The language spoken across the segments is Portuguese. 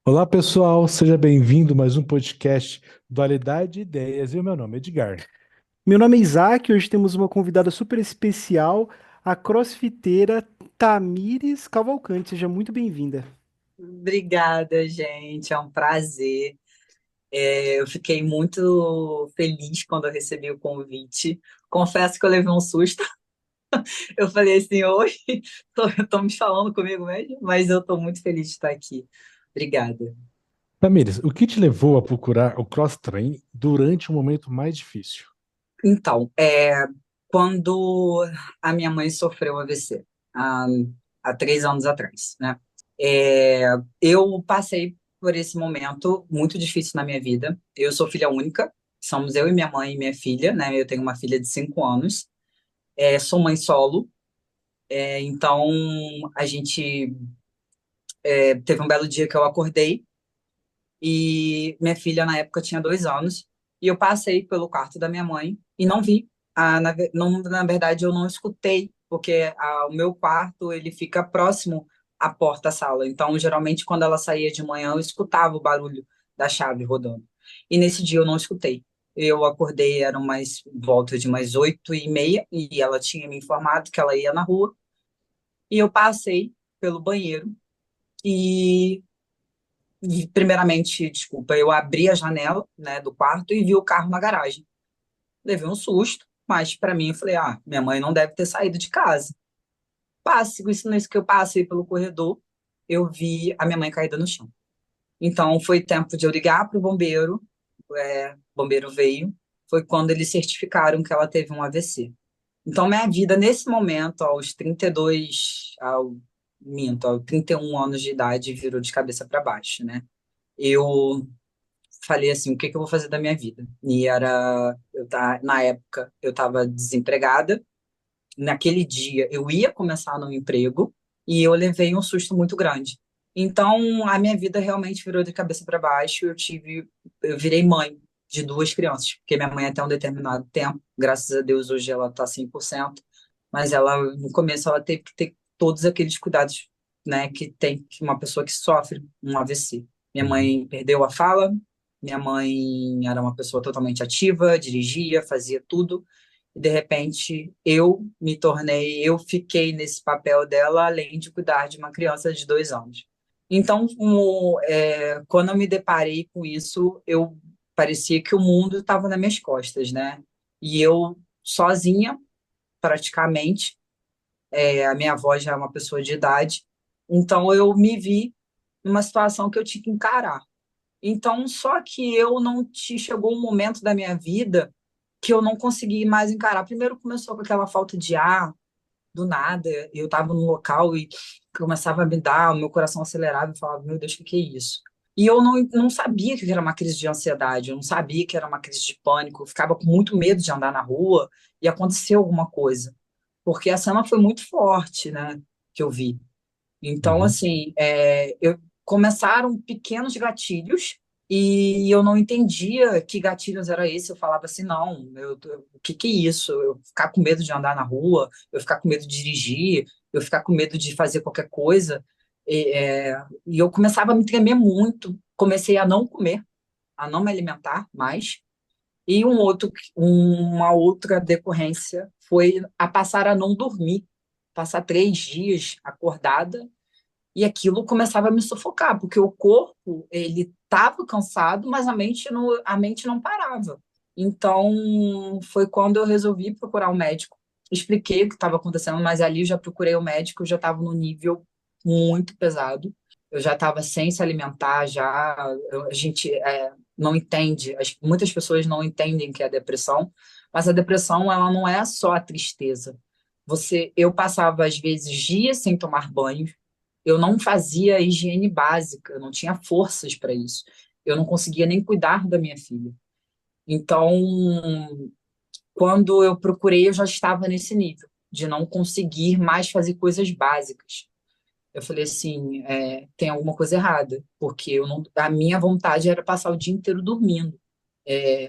Olá, pessoal, seja bem-vindo a mais um podcast Dualidade de Ideias. E o meu nome é Edgar. Meu nome é Isaac, hoje temos uma convidada super especial, a crossfiteira Tamires Cavalcante. Seja muito bem-vinda. Obrigada, gente. É um prazer. Eu fiquei muito feliz quando eu recebi o convite. Confesso que eu levei um susto. Eu falei assim, oi, tô me falando comigo mesmo, mas eu estou muito feliz de estar aqui. Obrigada. Tamires, o que te levou a procurar o cross-train durante o momento mais difícil? Então, quando a minha mãe sofreu um AVC, há, há 3 anos atrás, né? É, eu passei por esse momento muito difícil na minha vida. Eu sou filha única, somos eu e minha mãe e minha filha, né? Eu tenho uma filha de 5 anos. Sou mãe solo, então a gente teve um belo dia que eu acordei e minha filha na época tinha 2 anos e eu passei pelo quarto da minha mãe e não vi. Na verdade, eu não escutei, porque o meu quarto ele fica próximo à porta-sala. Então, geralmente, quando ela saía de manhã, eu escutava o barulho da chave rodando. E nesse dia eu não escutei. Eu acordei, eram mais volta de mais 8h30, e ela tinha me informado que ela ia na rua. E eu passei pelo banheiro e primeiramente, desculpa, eu abri a janela, né, do quarto e vi o carro na garagem. Levei um susto, mas para mim eu falei, minha mãe não deve ter saído de casa. Isso nisso que eu passei pelo corredor, eu vi a minha mãe caída no chão. Então foi tempo de eu ligar para o bombeiro, o bombeiro veio, foi quando eles certificaram que ela teve um AVC. Então minha vida nesse momento, aos 32, aos 31 anos de idade, virou de cabeça para baixo, né? Eu falei assim, o que que eu vou fazer da minha vida? Na época, eu estava desempregada. Naquele dia, eu ia começar no emprego e eu levei um susto muito grande. Então, a minha vida realmente virou de cabeça para baixo. Eu virei mãe de duas crianças, porque minha mãe até um determinado tempo, graças a Deus, hoje ela está 100%, mas no começo, ela teve que ter todos aqueles cuidados, né, que tem que uma pessoa que sofre um AVC. Minha Uhum. mãe perdeu a fala, minha mãe era uma pessoa totalmente ativa, dirigia, fazia tudo, e de repente eu fiquei nesse papel dela, além de cuidar de uma criança de 2 anos. Então, quando eu me deparei com isso, eu parecia que o mundo estava nas minhas costas, né? E eu sozinha, praticamente, a minha avó já é uma pessoa de idade, então eu me vi numa situação que eu tinha que encarar. Então, só que eu não chegou um momento da minha vida que eu não consegui mais encarar. Primeiro começou com aquela falta de ar, do nada, eu estava no local e começava a me dar, o meu coração acelerava e falava, meu Deus, o que é isso? E eu não sabia que era uma crise de ansiedade, eu não sabia que era uma crise de pânico, eu ficava com muito medo de andar na rua e acontecer alguma coisa, porque a cena foi muito forte, né, que eu vi. Então, Uhum. assim, começaram pequenos gatilhos e eu não entendia que gatilhos era esse. Eu falava assim, não, o que que é isso? Eu ficar com medo de andar na rua, eu ficar com medo de dirigir, eu ficar com medo de fazer qualquer coisa. E eu começava a me tremer muito, comecei a não comer, a não me alimentar mais. E uma outra decorrência foi a passar a não dormir, passar 3 dias acordada e aquilo começava a me sufocar, porque o corpo, ele estava cansado, mas a mente não parava. Então, foi quando eu resolvi procurar um médico. Expliquei o que estava acontecendo, mas ali eu já procurei o médico, eu já estava no nível muito pesado. Eu já estava sem se alimentar, a gente não entende, muitas pessoas não entendem que é depressão, mas a depressão, ela não é só a tristeza. Eu passava, às vezes, dias sem tomar banho, eu não fazia higiene básica, eu não tinha forças para isso. Eu não conseguia nem cuidar da minha filha. Então, quando eu procurei, eu já estava nesse nível de não conseguir mais fazer coisas básicas. Eu falei assim, tem alguma coisa errada, porque eu não, a minha vontade era passar o dia inteiro dormindo,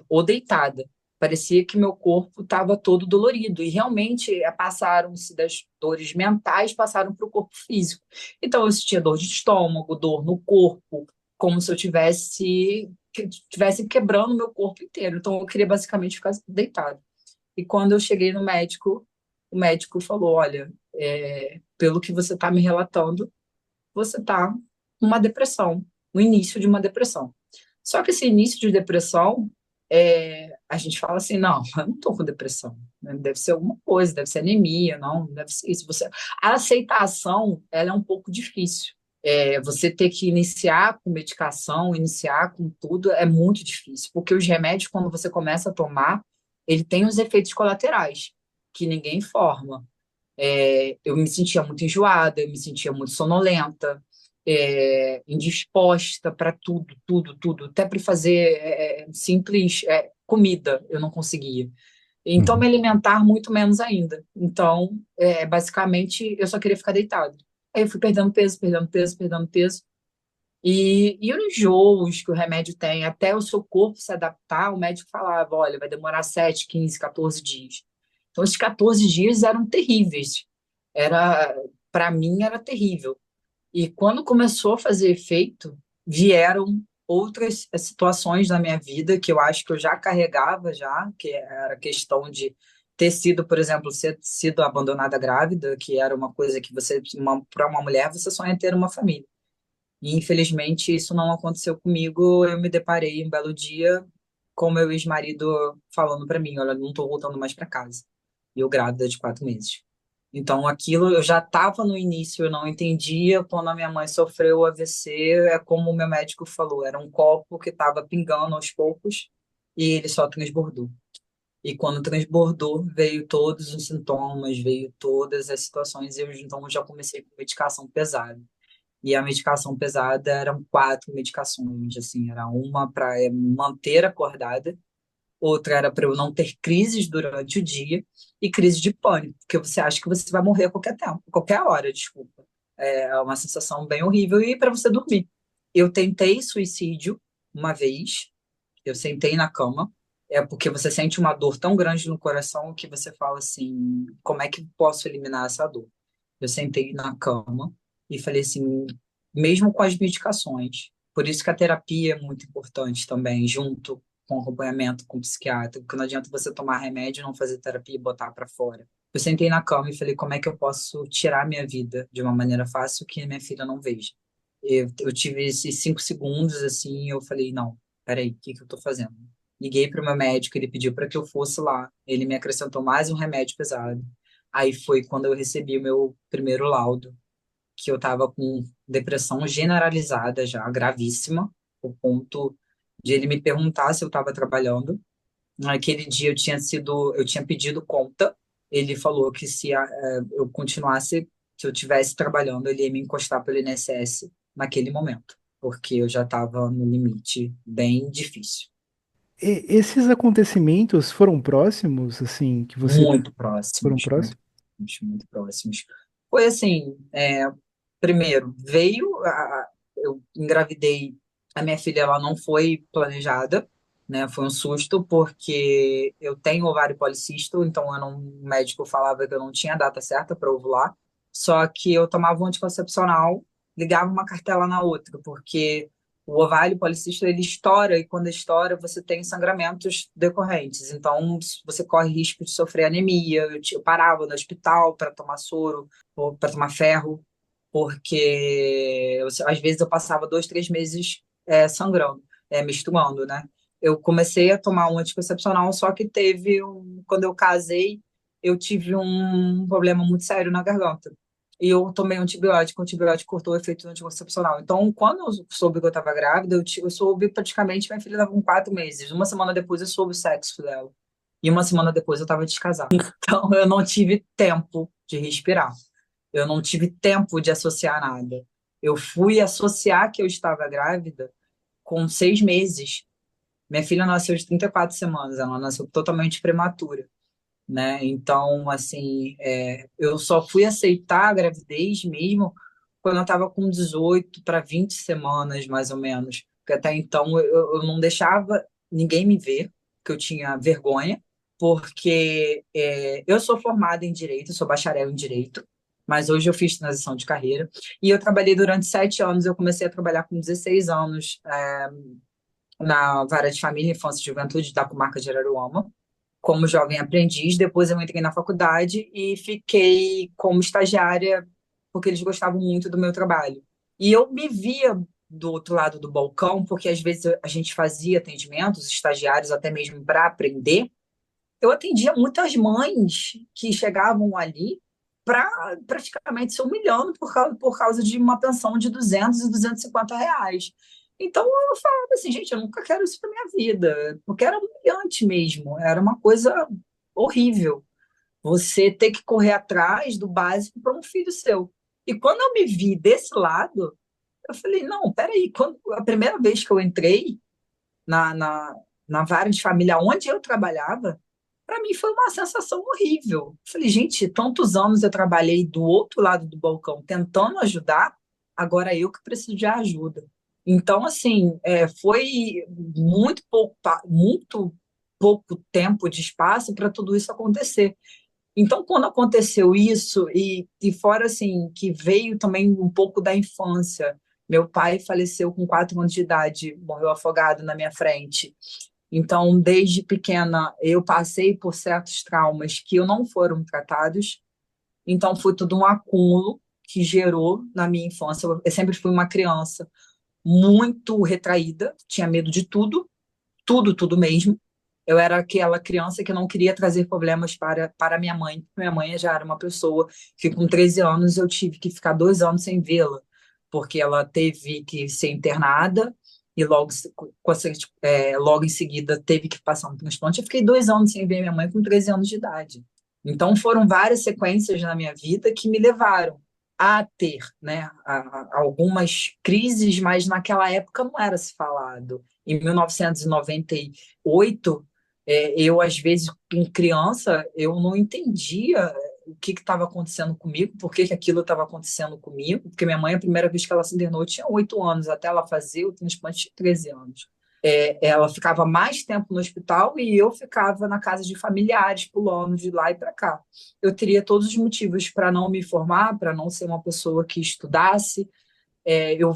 ou deitada. Parecia que meu corpo estava todo dolorido, e realmente passaram-se das dores mentais, passaram para o corpo físico. Então eu sentia dor de estômago, dor no corpo, como se eu tivesse quebrando meu corpo inteiro. Então eu queria basicamente ficar deitada. E quando eu cheguei no médico, o médico falou: Olha, pelo que você está me relatando, você está numa depressão, no início de uma depressão. Só que esse início de depressão, a gente fala assim: não, eu não estou com depressão, né? Deve ser alguma coisa, deve ser anemia, não, deve ser isso. A aceitação, ela é um pouco difícil. Você ter que iniciar com medicação, iniciar com tudo, é muito difícil, porque os remédios, quando você começa a tomar, ele tem os efeitos colaterais, que ninguém informa. Eu me sentia muito enjoada, eu me sentia muito sonolenta, indisposta para tudo, tudo, tudo, até para fazer simples comida, eu não conseguia. Então, me Uhum. alimentar muito menos ainda. Então, basicamente, eu só queria ficar deitada. Aí eu fui perdendo peso, perdendo peso, perdendo peso. E os enjoos que o remédio tem, até o seu corpo se adaptar, o médico falava, olha, vai demorar 7, 15, 14 dias. Então, esses 14 dias eram terríveis. Para mim, era terrível. E quando começou a fazer efeito, vieram outras situações na minha vida que eu acho que eu já carregava já, que era a questão de ter sido, por exemplo, ser sido abandonada grávida, que era uma coisa que para uma mulher, você sonha ter uma família. E infelizmente isso não aconteceu comigo. Eu me deparei um belo dia com meu ex-marido falando para mim, olha, não estou voltando mais para casa. E eu grávida de 4 meses. Então aquilo eu já estava no início, eu não entendia. Quando a minha mãe sofreu o AVC, é como o meu médico falou, era um copo que estava pingando aos poucos e ele só transbordou. E quando transbordou, veio todos os sintomas, veio todas as situações, e eu então já comecei com medicação pesada. E a medicação pesada eram 4 medicações, assim, era uma para manter acordada, outra era para eu não ter crises durante o dia e crise de pânico, porque você acha que você vai morrer a qualquer tempo, a qualquer hora, desculpa. É uma sensação bem horrível e para você dormir. Eu tentei suicídio uma vez, eu sentei na cama, porque você sente uma dor tão grande no coração que você fala assim, como é que eu posso eliminar essa dor? Eu sentei na cama e falei assim, mesmo com as medicações, por isso que a terapia é muito importante também, junto com o acompanhamento com o psiquiatra, porque não adianta você tomar remédio, não fazer terapia e botar para fora. Eu sentei na cama e falei, como é que eu posso tirar minha vida de uma maneira fácil que minha filha não veja? Eu tive esses 5 segundos assim, eu falei, não, peraí, o que que eu tô fazendo? Liguei para o meu médico, ele pediu para que eu fosse lá, ele me acrescentou mais um remédio pesado. Aí foi quando eu recebi o meu primeiro laudo, que eu estava com depressão generalizada já, gravíssima, ao ponto de ele me perguntar se eu estava trabalhando. Naquele dia eu tinha pedido conta. Ele falou que se eu continuasse, se eu tivesse trabalhando, ele ia me encostar pelo INSS naquele momento, porque eu já estava no limite bem difícil. Esses acontecimentos foram próximos, assim, que você Muito foram próximos, muito próximos? próximos, muito próximos. Foi assim, primeiro, eu engravidei, a minha filha, ela não foi planejada, né? Foi um susto, porque eu tenho ovário policístico, então o médico falava que eu não tinha data certa para ovular, só que eu tomava um anticoncepcional, ligava uma cartela na outra, porque o ovário policístico ele estoura e quando estoura você tem sangramentos decorrentes. Então você corre risco de sofrer anemia. Eu parava no hospital para tomar soro ou para tomar ferro, porque às vezes eu passava 2, 3 meses sangrando, menstruando, né? Eu comecei a tomar um anticoncepcional, só que quando eu casei, eu tive um problema muito sério na garganta. E eu tomei um antibiótico cortou o efeito do anticoncepcional. Então, quando eu soube que eu estava grávida, eu soube praticamente, minha filha estava com 4 meses. Uma semana depois eu soube o sexo dela. E uma semana depois eu estava descasada. Então, eu não tive tempo de respirar. Eu não tive tempo de associar nada. Eu fui associar que eu estava grávida com 6 meses. Minha filha nasceu de 34 semanas, ela nasceu totalmente prematura, né? Então, assim, eu só fui aceitar a gravidez mesmo quando eu estava com 18 para 20 semanas, mais ou menos. Porque até então eu não deixava ninguém me ver, que eu tinha vergonha, porque eu sou formada em Direito, eu sou bacharel em Direito, mas hoje eu fiz transição de carreira. E eu trabalhei durante 7 anos, eu comecei a trabalhar com 16 anos, na Vara de Família, Infância e Juventude da comarca de Araruama, como jovem aprendiz. Depois eu entrei na faculdade e fiquei como estagiária, porque eles gostavam muito do meu trabalho. E eu me via do outro lado do balcão, porque às vezes a gente fazia atendimentos, estagiários, até mesmo para aprender. Eu atendia muitas mães que chegavam ali para praticamente se humilhando por causa de uma pensão de 200 e R$ 250. Então eu falava assim, gente, eu nunca quero isso para minha vida, porque era humilhante mesmo, era uma coisa horrível. Você ter que correr atrás do básico para um filho seu. E quando eu me vi desse lado, eu falei, não, peraí, a primeira vez que eu entrei na, na, na vara de família onde eu trabalhava, para mim foi uma sensação horrível. Falei, gente, tantos anos eu trabalhei do outro lado do balcão tentando ajudar, agora eu que preciso de ajuda. Então, assim, foi muito pouco tempo de espaço para tudo isso acontecer. Então, quando aconteceu isso, e fora assim, que veio também um pouco da infância, meu pai faleceu com 4 anos de idade, morreu afogado na minha frente. Então, desde pequena, eu passei por certos traumas que não foram tratados. Então, foi tudo um acúmulo que gerou na minha infância. Eu sempre fui uma criança muito retraída, tinha medo de tudo, tudo, tudo mesmo. Eu era aquela criança que não queria trazer problemas para minha mãe. Minha mãe já era uma pessoa que, com 13 anos, eu tive que ficar 2 anos sem vê-la, porque ela teve que ser internada e logo em seguida teve que passar um transplante. Eu fiquei 2 anos sem ver minha mãe com 13 anos de idade. Então, foram várias sequências na minha vida que me levaram a ter, né, algumas crises, mas naquela época não era se falado. Em 1998, eu, às vezes, em criança, eu não entendia o que estava acontecendo comigo, por que aquilo estava acontecendo comigo, porque minha mãe, a primeira vez que ela se internou, tinha 8 anos, até ela fazer o transplante, tinha 13 anos. Ela ficava mais tempo no hospital e eu ficava na casa de familiares, pulando de lá e para cá. Eu teria todos os motivos para não me formar, para não ser uma pessoa que estudasse. Eu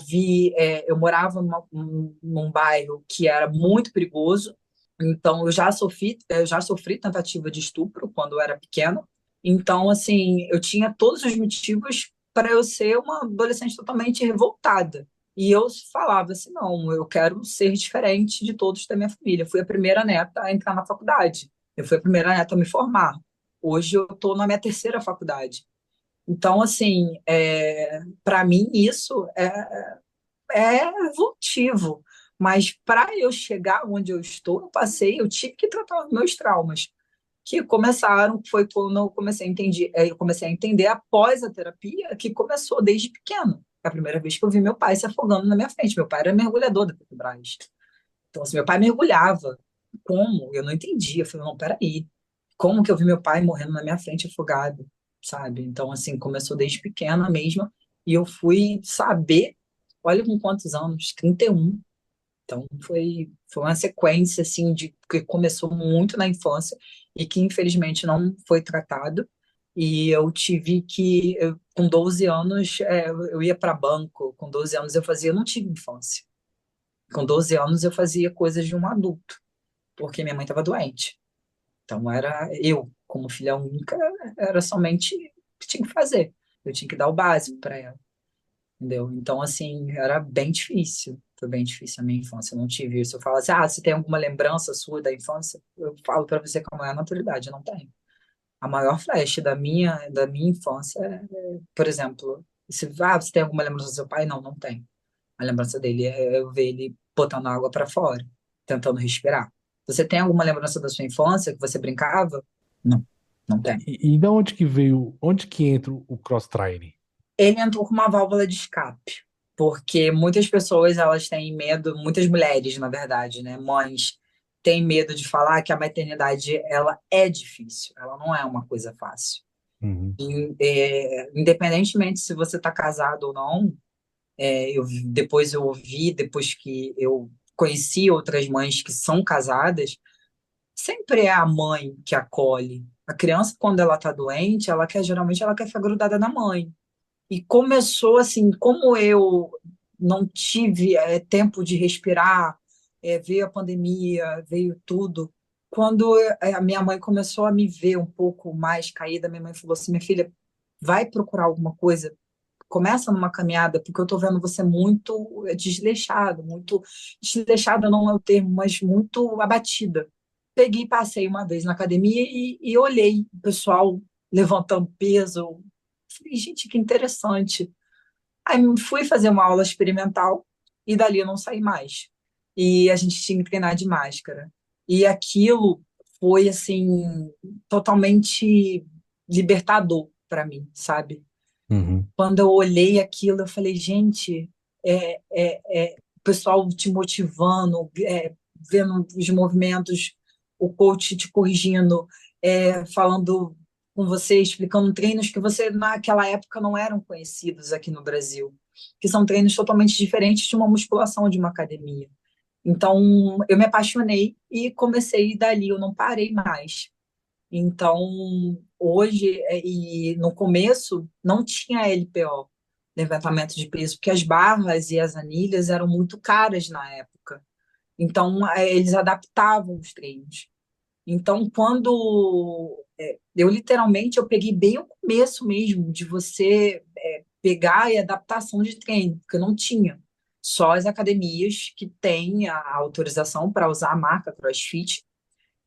morava num bairro que era muito perigoso, então eu já sofri tentativa de estupro quando eu era pequena. Então, assim, eu tinha todos os motivos para eu ser uma adolescente totalmente revoltada. E eu falava assim, não, eu quero ser diferente de todos da minha família. Eu fui a primeira neta a entrar na faculdade. Eu fui a primeira neta a me formar. Hoje eu estou na minha terceira faculdade. Então, assim, para mim isso é evolutivo. Mas para eu chegar onde eu estou, eu tive que tratar os meus traumas, que começaram, foi quando eu comecei a entender após a terapia, que começou desde pequeno. A primeira vez que eu vi meu pai se afogando na minha frente. Meu pai era mergulhador da Petrobras. Então, assim, meu pai mergulhava. Como? Eu não entendia. Eu falei, não, peraí. Como que eu vi meu pai morrendo na minha frente afogado, sabe? Então, assim, começou desde pequena mesmo. E eu fui saber, olha com quantos anos? 31. Então, foi uma sequência, assim, de que começou muito na infância e que, infelizmente, não foi tratado. E eu tive com 12 anos, eu ia para banco. Com 12 anos eu não tive infância. Com 12 anos eu fazia coisas de um adulto, porque minha mãe estava doente. Então, era eu, como filha única, era somente o que tinha que fazer. Eu tinha que dar o básico para ela, entendeu? Então, assim, era bem difícil. Foi bem difícil a minha infância. Eu não tive isso. Eu falo assim, você tem alguma lembrança sua da infância? Eu falo para você com a maior naturalidade, eu não tenho. A maior flash da minha infância, por exemplo, você tem alguma lembrança do seu pai? Não, não tem. A lembrança dele é eu ver ele botando água para fora, tentando respirar. Você tem alguma lembrança da sua infância que você brincava? Não, não tem. E da onde que veio, onde que entra o cross-training? Ele entrou com uma válvula de escape, porque muitas pessoas elas têm medo, muitas mulheres, na verdade, né, mães, têm medo de falar que a maternidade ela é difícil, ela não é uma coisa fácil. Uhum. Independentemente se você está casado ou não, depois eu ouvi, depois que eu conheci outras mães que são casadas, sempre é a mãe que acolhe. A criança, quando ela está doente, geralmente ela quer ficar grudada na mãe. E começou assim, como eu não tive tempo de respirar, veio a pandemia, veio tudo. Quando a minha mãe começou a me ver um pouco mais caída, minha mãe falou assim: minha filha, vai procurar alguma coisa, começa numa caminhada, porque eu tô vendo você muito desleixado, muito desleixada não é o termo, mas muito abatida. Peguei, passei uma vez na academia e olhei o pessoal levantando peso. Falei, gente, que interessante. Aí fui fazer uma aula experimental e dali eu não saí mais. E a gente tinha que treinar de máscara. E aquilo foi, assim, totalmente libertador para mim, sabe? Uhum. Quando eu olhei aquilo, eu falei, gente, o pessoal te motivando, vendo os movimentos, o coach te corrigindo, falando com você, explicando treinos que você naquela época não eram conhecidos aqui no Brasil, que são treinos totalmente diferentes de uma musculação de uma academia. Então, eu me apaixonei e comecei dali, eu não parei mais. Então, hoje, e no começo, não tinha LPO, levantamento de peso, porque as barras e as anilhas eram muito caras na época. Então, eles adaptavam os treinos. Então, eu literalmente eu peguei bem o começo mesmo de você pegar e adaptação de treino, porque não tinha. Só as academias que têm a autorização para usar a marca CrossFit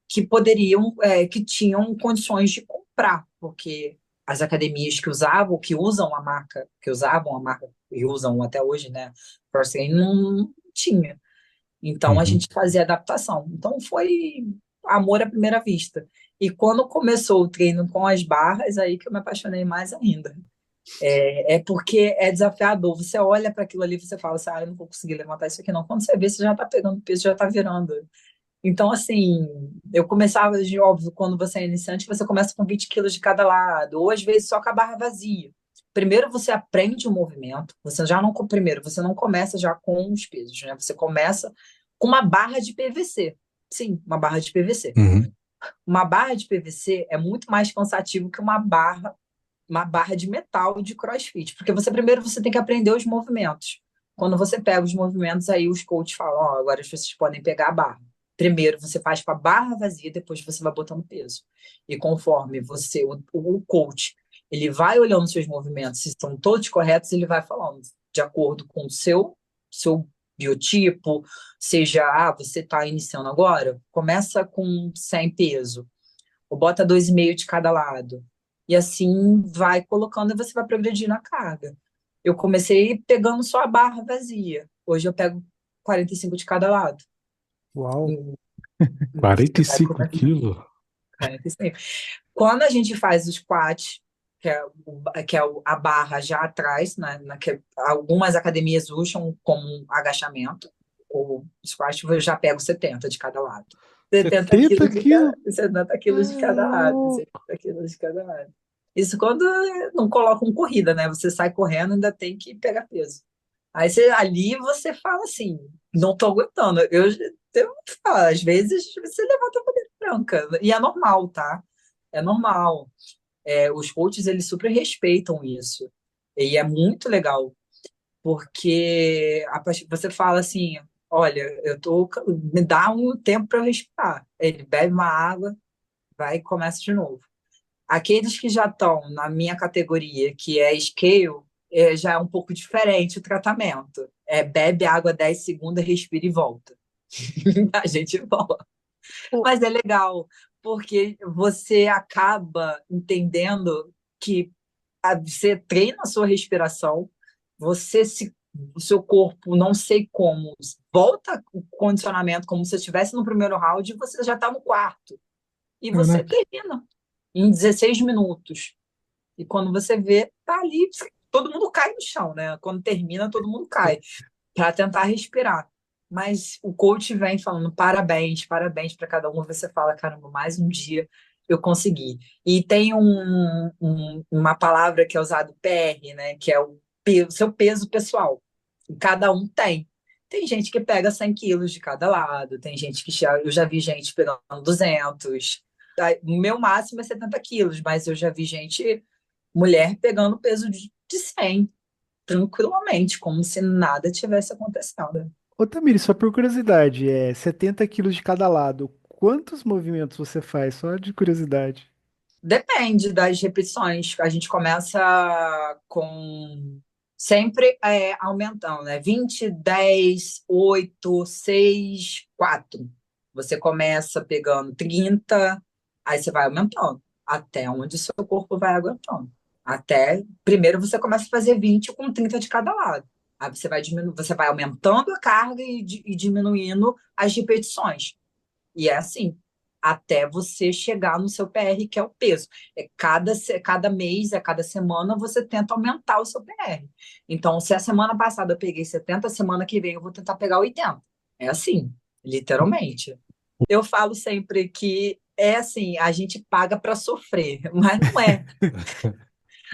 que tinham condições de comprar, porque as academias que usam a marca, que usavam a marca e usam até hoje, né, Crosstrain, não tinha. Então a Uhum. gente fazia adaptação. Então foi amor à primeira vista. E quando começou o treino com as barras, aí que eu me apaixonei mais ainda. Porque é desafiador. Você olha para aquilo ali e você fala assim, eu não vou conseguir levantar isso aqui não. Quando você vê, você já está pegando peso, já está virando. Então, assim, eu começava, de óbvio, quando você é iniciante, você começa com 20 quilos de cada lado, ou às vezes só com a barra vazia. Primeiro você aprende o movimento, primeiro, você não começa já com os pesos, né? Você começa com uma barra de PVC. Sim, uma barra de PVC. Uhum. Uma barra de PVC é muito mais cansativo que uma barra de metal de CrossFit, porque você tem que aprender os movimentos. Quando você pega os movimentos, aí os coaches falam, ó, agora vocês podem pegar a barra. Primeiro você faz com a barra vazia, depois você vai botando peso. E conforme o coach, ele vai olhando os seus movimentos, se estão todos corretos, ele vai falando de acordo com o seu biotipo, seja, você está iniciando agora, começa com 100 peso, ou bota 2,5 de cada lado. E assim vai colocando e você vai progredindo a carga. Eu comecei pegando só a barra vazia. Hoje eu pego 45 de cada lado. Uau. quarenta Você e vai cinco começando. quilos? 45. Quando a gente faz o squat, a barra já atrás, né, que algumas academias usam como um agachamento, o squat eu já pego 70 de cada lado. 70 70 quilos de cada, quilos? 70 quilos de cada lado, Ah, 70 quilos de cada lado. Isso quando não colocam corrida, né? Você sai correndo, ainda tem que pegar peso. Ali você fala assim, não tô aguentando. Às vezes você levanta a bandeira branca, e é normal, tá? É normal. Os coaches, eles super respeitam isso. E é muito legal, porque você fala assim, olha, me dá um tempo para eu respirar. Ele bebe uma água, vai e começa de novo. Aqueles que já estão na minha categoria, que é scale, já é um pouco diferente o tratamento. Bebe água 10 segundos, respira e volta. A gente volta. Pô, Mas é legal, porque você acaba entendendo que você treina a sua respiração, o seu corpo, não sei como, volta o condicionamento como se você estivesse no primeiro round e você já está no quarto. E você caraca. termina em 16 minutos. E quando você vê, tá ali, todo mundo cai no chão, né? Quando termina, todo mundo cai para tentar respirar. Mas o coach vem falando parabéns, parabéns para cada um. Você fala, caramba, mais um dia. eu consegui. E tem uma palavra que é usada, PR, né? Que é o seu peso pessoal. E cada um tem. Tem gente que pega 100 quilos de cada lado, tem gente que eu já vi gente pegando 200. O meu máximo é 70 quilos, mas eu já vi gente, mulher, pegando peso de 100, tranquilamente, como se nada tivesse acontecendo. Ô, Tamires, só por curiosidade, 70 quilos de cada lado. Quantos movimentos você faz? Só de curiosidade. Depende das repetições. A gente começa com sempre aumentando, né? 20, 10, 8, 6, 4. Você começa pegando 30, aí você vai aumentando, até onde o seu corpo vai aguentando. Primeiro você começa a fazer 20 com 30 de cada lado. Aí você vai você vai aumentando a carga e diminuindo as repetições. E é assim, até você chegar no seu PR, que é o peso. Cada mês, a cada semana, você tenta aumentar o seu PR. Então, se a semana passada eu peguei 70, a semana que vem eu vou tentar pegar 80. É assim, literalmente. Eu falo sempre que é assim, a gente paga para sofrer, mas não é.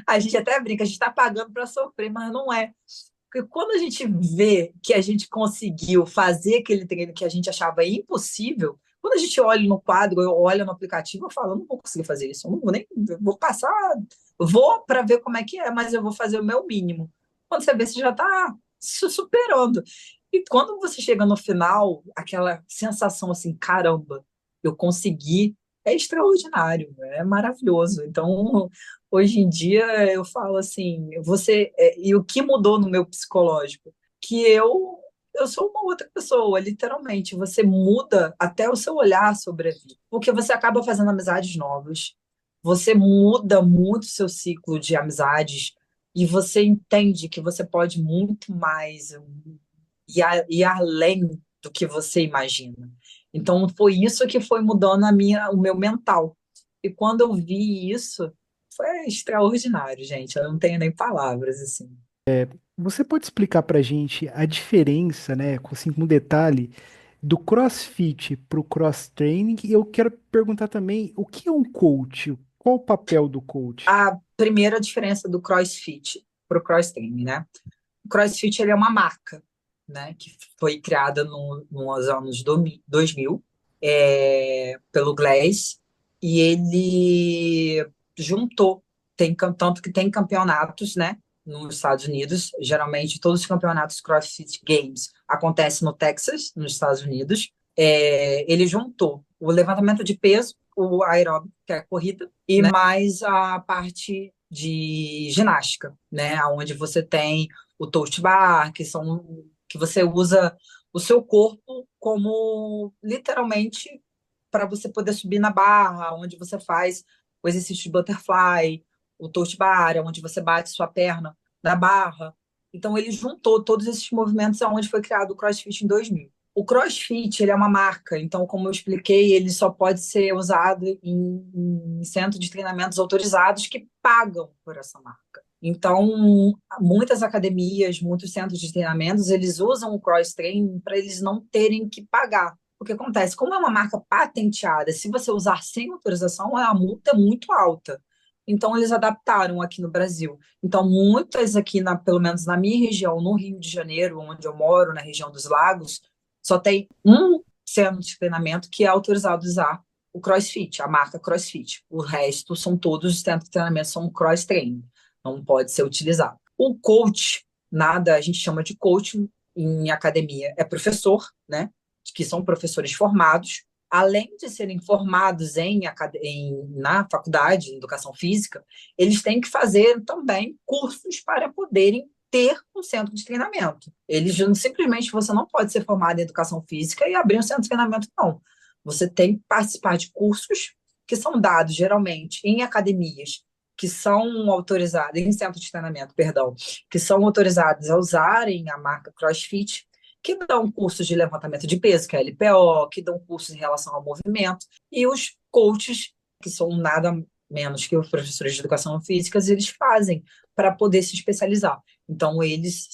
A gente até brinca, a gente está pagando para sofrer, mas não é. Porque quando a gente vê que a gente conseguiu fazer aquele treino que a gente achava impossível, quando a gente olha no quadro, eu olho no aplicativo, eu falo, eu não vou conseguir fazer isso, eu não vou nem, eu vou passar, vou para ver como é que é, mas eu vou fazer o meu mínimo. Quando você vê, você já está se superando. E quando você chega no final, aquela sensação assim, caramba, eu consegui, é extraordinário, é maravilhoso. Então, hoje em dia eu falo assim, e o que mudou no meu psicológico? Que eu sou uma outra pessoa, literalmente. Você muda até o seu olhar sobre a vida, porque você acaba fazendo amizades novas. Você muda muito o seu ciclo de amizades e você entende que você pode muito mais e além do que você imagina. Então foi isso que foi mudando o meu mental. E quando eu vi isso, foi extraordinário, gente. Eu não tenho nem palavras, assim. Você pode explicar pra gente a diferença, né, assim, com detalhe, do CrossFit pro cross-training? E eu quero perguntar também, o que é um coach? Qual o papel do coach? A primeira diferença do CrossFit para o cross-training, né? O CrossFit ele é uma marca, né, que foi criada nos anos 2000 pelo Glass, e ele juntou, tanto que tem campeonatos, né, nos Estados Unidos. Geralmente todos os campeonatos CrossFit Games acontecem no Texas, nos Estados Unidos. Ele juntou o levantamento de peso, o aeróbico, que é a corrida, e mais a parte de ginástica, né, onde você tem o toast bar, que você usa o seu corpo como literalmente para você poder subir na barra, onde você faz o exercício de butterfly, o toast bar, onde você bate sua perna na barra. Então ele juntou todos esses movimentos aonde foi criado o CrossFit em 2000. O CrossFit ele é uma marca, então, como eu expliquei, ele só pode ser usado em centros de treinamentos autorizados que pagam por essa marca. Então, muitas academias, muitos centros de treinamentos, eles usam o cross-training para eles não terem que pagar. O que acontece? Como é uma marca patenteada, se você usar sem autorização, a multa é muito alta. Então, eles adaptaram aqui no Brasil. Então, muitas aqui, pelo menos na minha região, no Rio de Janeiro, onde eu moro, na região dos Lagos, só tem um centro de treinamento que é autorizado a usar o CrossFit, a marca CrossFit. O resto são todos os centros de treinamento, são cross-training, não pode ser utilizado. O coach, nada, a gente chama de coach em academia, é professor, né? Que são professores formados, além de serem formados na faculdade de educação física, eles têm que fazer também cursos para poderem ter um centro de treinamento. Eles simplesmente você não pode ser formado em educação física e abrir um centro de treinamento, não. Você tem que participar de cursos que são dados geralmente em academias que são autorizadas, em centro de treinamento, perdão, que são autorizadas a usarem a marca CrossFit, que dão cursos de levantamento de peso, que é LPO, que dão cursos em relação ao movimento, e os coaches, que são nada menos que os professores de educação física, eles fazem para poder se especializar. Então, eles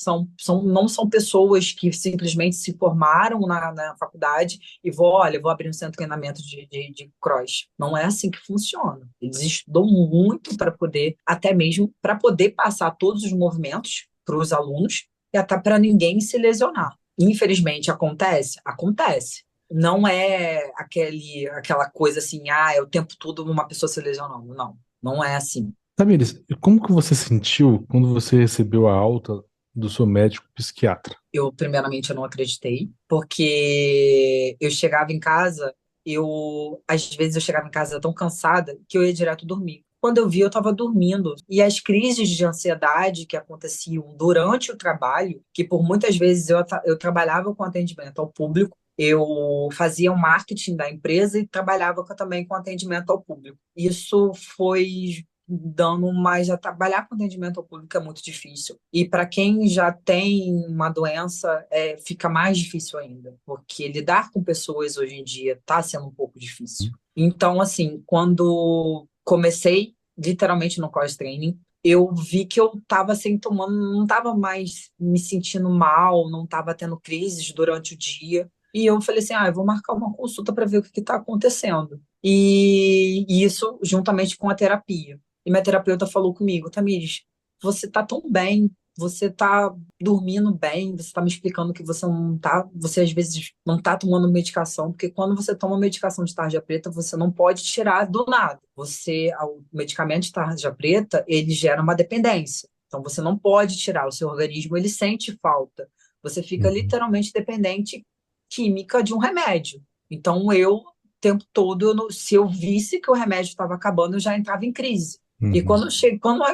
não são pessoas que simplesmente se formaram na faculdade e olha, vou abrir um centro de treinamento de cross. Não é assim que funciona. Eles estudam muito para poder, até mesmo para poder passar todos os movimentos para os alunos e até para ninguém se lesionar. Infelizmente, acontece? Acontece. Não é aquela coisa assim, é o tempo todo uma pessoa se lesionando. Não, não é assim. Tamires, e como que você sentiu quando você recebeu a alta do seu médico psiquiatra? Primeiramente, eu não acreditei, porque eu chegava em casa, às vezes eu chegava em casa tão cansada que eu ia direto dormir. Quando eu vi, eu estava dormindo. E as crises de ansiedade que aconteciam durante o trabalho, que por muitas vezes eu trabalhava com atendimento ao público, eu fazia o marketing da empresa e trabalhava também com atendimento ao público. Isso foi dando mais. Já trabalhar com atendimento ao público é muito difícil. E para quem já tem uma doença, fica mais difícil ainda, porque lidar com pessoas hoje em dia está sendo um pouco difícil. Então, assim, quando comecei literalmente no cross training, eu vi que eu estava assim, não estava mais me sentindo mal, não estava tendo crises durante o dia. E eu falei assim, eu vou marcar uma consulta para ver o que está acontecendo. E isso juntamente com a terapia. E minha terapeuta falou comigo, Tamires, você está tão bem, você está dormindo bem, você está me explicando que você às vezes não está tomando medicação, porque quando você toma medicação de tarja preta, você não pode tirar do nada. O medicamento de tarja preta, ele gera uma dependência. Então você não pode tirar, o seu organismo ele sente falta. Você fica literalmente dependente química de um remédio. Então o tempo todo, se eu visse que o remédio estava acabando, eu já entrava em crise. E quando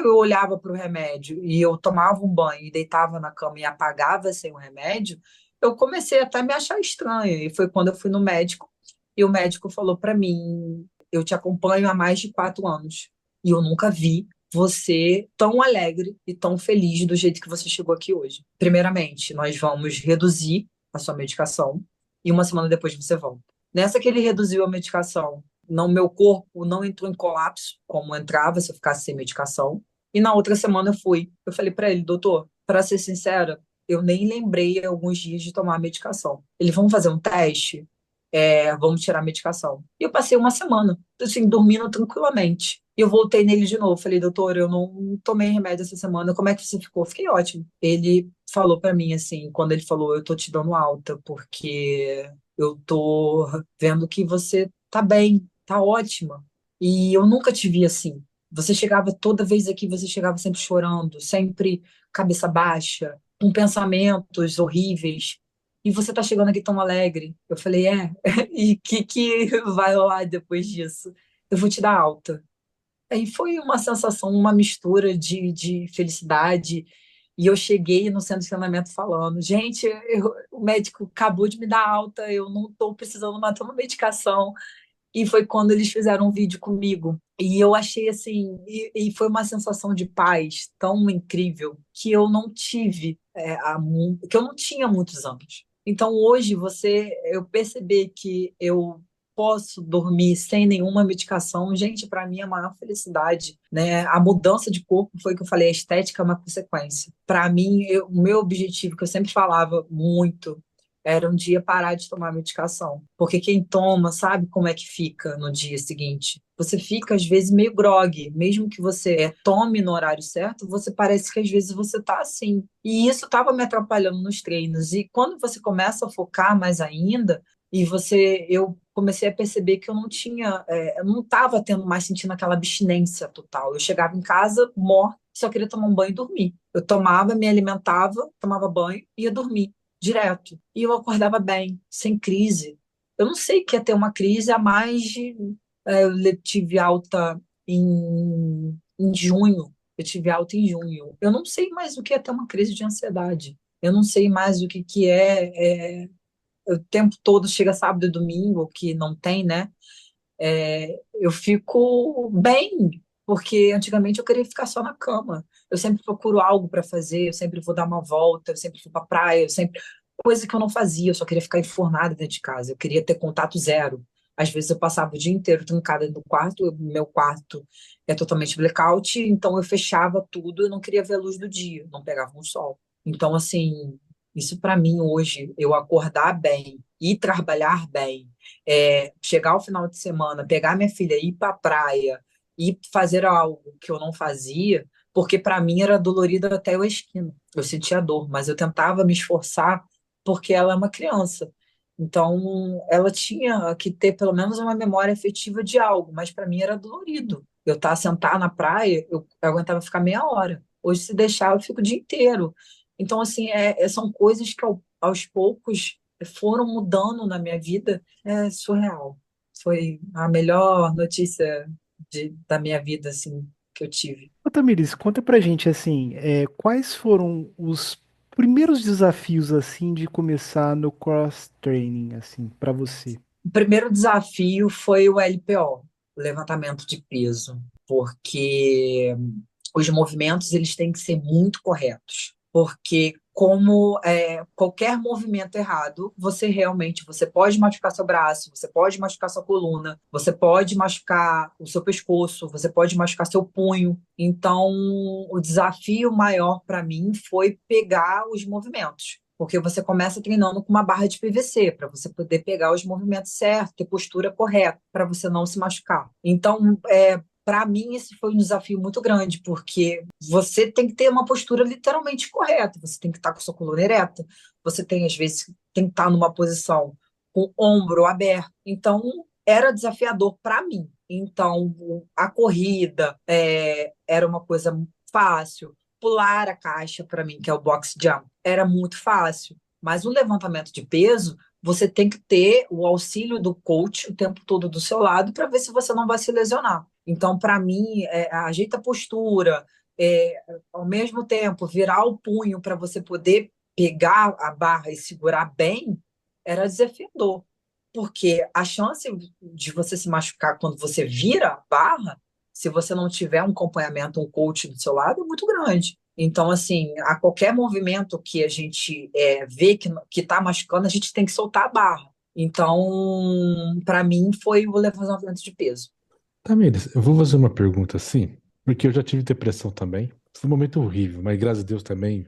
eu olhava para o remédio e eu tomava um banho e deitava na cama e apagava sem o remédio, eu comecei até a me achar estranha. E foi quando eu fui no médico e o médico falou para mim: eu te acompanho há mais de 4 anos e eu nunca vi você tão alegre e tão feliz do jeito que você chegou aqui hoje. Primeiramente, nós vamos reduzir a sua medicação e uma semana depois você volta. Nessa que ele reduziu a medicação, meu corpo não entrou em colapso, como entrava se eu ficasse sem medicação. E na outra semana eu fui. Eu falei para ele, doutor, para ser sincera, eu nem lembrei alguns dias de tomar a medicação. Ele, vamos fazer um teste? Vamos tirar a medicação. E eu passei uma semana, assim, dormindo tranquilamente. E eu voltei nele de novo. Falei, doutor, eu não tomei remédio essa semana. Como é que você ficou? Fiquei ótimo. Ele falou para mim, assim, quando ele falou, eu tô te dando alta, porque eu tô vendo que você tá bem, tá ótima. E eu nunca te vi assim. Você chegava toda vez aqui, você chegava sempre chorando, sempre cabeça baixa, com pensamentos horríveis. E você tá chegando aqui tão alegre. Eu falei, e o que vai rolar depois disso? Eu vou te dar alta. Aí foi uma sensação, uma mistura de felicidade. E eu cheguei no centro de treinamento falando, gente, o médico acabou de me dar alta, eu não estou precisando mais tomar medicação. E foi quando eles fizeram um vídeo comigo. E eu achei assim, e foi uma sensação de paz tão incrível que eu não tive, que eu não tinha há muitos anos. Então hoje eu perceber que eu posso dormir sem nenhuma medicação, gente, para mim é a maior felicidade, né? A mudança de corpo foi o que eu falei, a estética é uma consequência. Para mim, o meu objetivo que eu sempre falava muito era um dia parar de tomar medicação. Porque quem toma sabe como é que fica no dia seguinte. Você fica, às vezes, meio grogue. Mesmo que você tome no horário certo, você parece que, às vezes, você tá assim. E isso estava me atrapalhando nos treinos. E quando você começa a focar mais ainda, eu comecei a perceber que eu não tinha, eu não estava tendo mais sentindo aquela abstinência total. Eu chegava em casa morta, só queria tomar um banho e dormir. Eu tomava, me alimentava, tomava banho e ia dormir direto. E eu acordava bem, sem crise. Eu não sei o que é ter uma crise há mais de. Eu tive alta em junho. Eu tive alta em junho. Eu não sei mais o que é ter uma crise de ansiedade. Eu não sei mais o que é, o tempo todo, chega sábado e domingo, que não tem, né? Eu fico bem, porque antigamente eu queria ficar só na cama. Eu sempre procuro algo para fazer, eu sempre vou dar uma volta, eu sempre vou para praia, coisa que eu não fazia, eu só queria ficar enfurnada dentro de casa, eu queria ter contato zero. Às vezes eu passava o dia inteiro trancada no quarto, meu quarto é totalmente blackout, então eu fechava tudo, eu não queria ver a luz do dia, não pegava um sol. Então, assim, isso para mim hoje, eu acordar bem, ir trabalhar bem, chegar ao final de semana, pegar minha filha, ir para a praia, ir fazer algo que eu não fazia, porque para mim era dolorido até a esquina. Eu sentia dor, mas eu tentava me esforçar porque ela é uma criança. Então, ela tinha que ter pelo menos uma memória afetiva de algo, mas para mim era dolorido. Eu estar sentar na praia, eu aguentava ficar meia hora. Hoje, se deixar, eu fico o dia inteiro. Então, assim, são coisas que aos poucos foram mudando na minha vida. É surreal. Foi a melhor notícia da minha vida, assim, que eu tive. Ô, Tamires, conta pra gente, assim, quais foram os primeiros desafios, assim, de começar no cross-training, assim, pra você? O primeiro desafio foi o LPO, o levantamento de peso, porque os movimentos eles têm que ser muito corretos, porque como qualquer movimento errado, você pode machucar seu braço, você pode machucar sua coluna, você pode machucar o seu pescoço, você pode machucar seu punho. Então, o desafio maior para mim foi pegar os movimentos. Porque você começa treinando com uma barra de PVC, para você poder pegar os movimentos certos, ter postura correta, para você não se machucar. Então, para mim, esse foi um desafio muito grande, porque você tem que ter uma postura literalmente correta, você tem que estar com a sua coluna ereta, você tem, às vezes, tem que estar numa posição com o ombro aberto. Então, era desafiador para mim. Então, a corrida era uma coisa fácil, pular a caixa, para mim, que é o box jump, era muito fácil. Mas o levantamento de peso, você tem que ter o auxílio do coach o tempo todo do seu lado para ver se você não vai se lesionar. Então, para mim, ajeita a postura, ao mesmo tempo, virar o punho para você poder pegar a barra e segurar bem, era desafiador. Porque a chance de você se machucar quando você vira a barra, se você não tiver um acompanhamento, um coach do seu lado, é muito grande. Então, assim, a qualquer movimento que a gente vê que está machucando, a gente tem que soltar a barra. Então, para mim, foi o levantamento de peso. Tamires, eu vou fazer uma pergunta assim, porque eu já tive depressão também. Foi um momento horrível, mas graças a Deus também,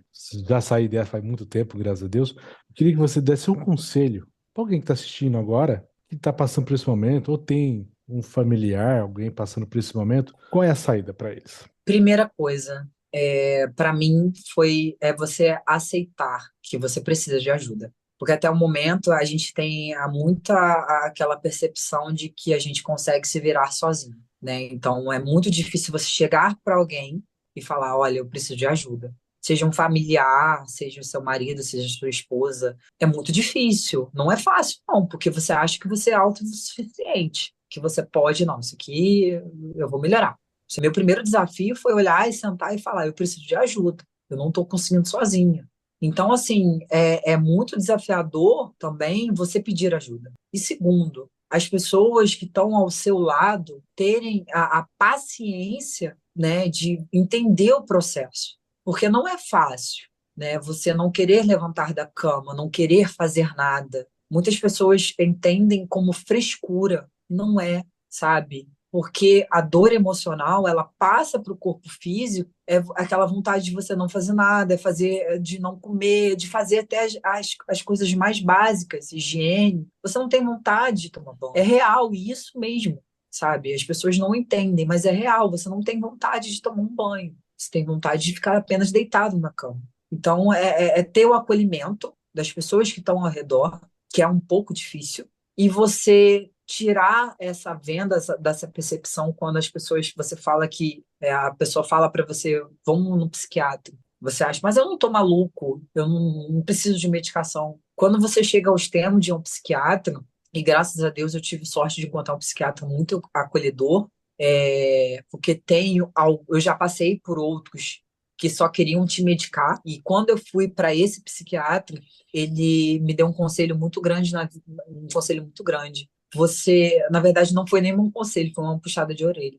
já saí dela faz muito tempo, graças a Deus. Eu queria que você desse um conselho para alguém que está assistindo agora, que está passando por esse momento, ou tem um familiar, alguém passando por esse momento. Qual é a saída para eles? Primeira coisa, para mim, foi você aceitar que você precisa de ajuda. Porque até o momento a gente tem aquela percepção de que a gente consegue se virar sozinho, né? Então é muito difícil você chegar para alguém e falar, olha, eu preciso de ajuda. Seja um familiar, seja o seu marido, seja a sua esposa. É muito difícil. Não é fácil, não, porque você acha que você é autossuficiente, que você pode, não, isso aqui eu vou melhorar. Meu primeiro desafio foi olhar e sentar e falar: eu preciso de ajuda, eu não estou conseguindo sozinha. Então, assim, é muito desafiador também você pedir ajuda. E segundo, as pessoas que estão ao seu lado terem a paciência, né, de entender o processo. Porque não é fácil, né, você não querer levantar da cama, não querer fazer nada. Muitas pessoas entendem como frescura. Não é, sabe? Porque a dor emocional, ela passa para o corpo físico, é aquela vontade de você não fazer nada, de não comer, de fazer até as coisas mais básicas, higiene. Você não tem vontade de tomar banho. É real, isso mesmo, sabe? As pessoas não entendem, mas é real. Você não tem vontade de tomar um banho. Você tem vontade de ficar apenas deitado na cama. Então, é ter o acolhimento das pessoas que estão ao redor, que é um pouco difícil, e você tirar essa venda dessa percepção quando você fala que a pessoa fala para você, vamos no psiquiatra. Você acha, mas eu não tô maluco, eu não preciso de medicação. Quando você chega ao extremo de um psiquiatra, e graças a Deus eu tive sorte de encontrar um psiquiatra muito acolhedor, porque eu já passei por outros que só queriam te medicar, e quando eu fui para esse psiquiatra, ele me deu um conselho muito grande, um conselho muito grande. Você, na verdade, não foi nenhum conselho, foi uma puxada de orelha.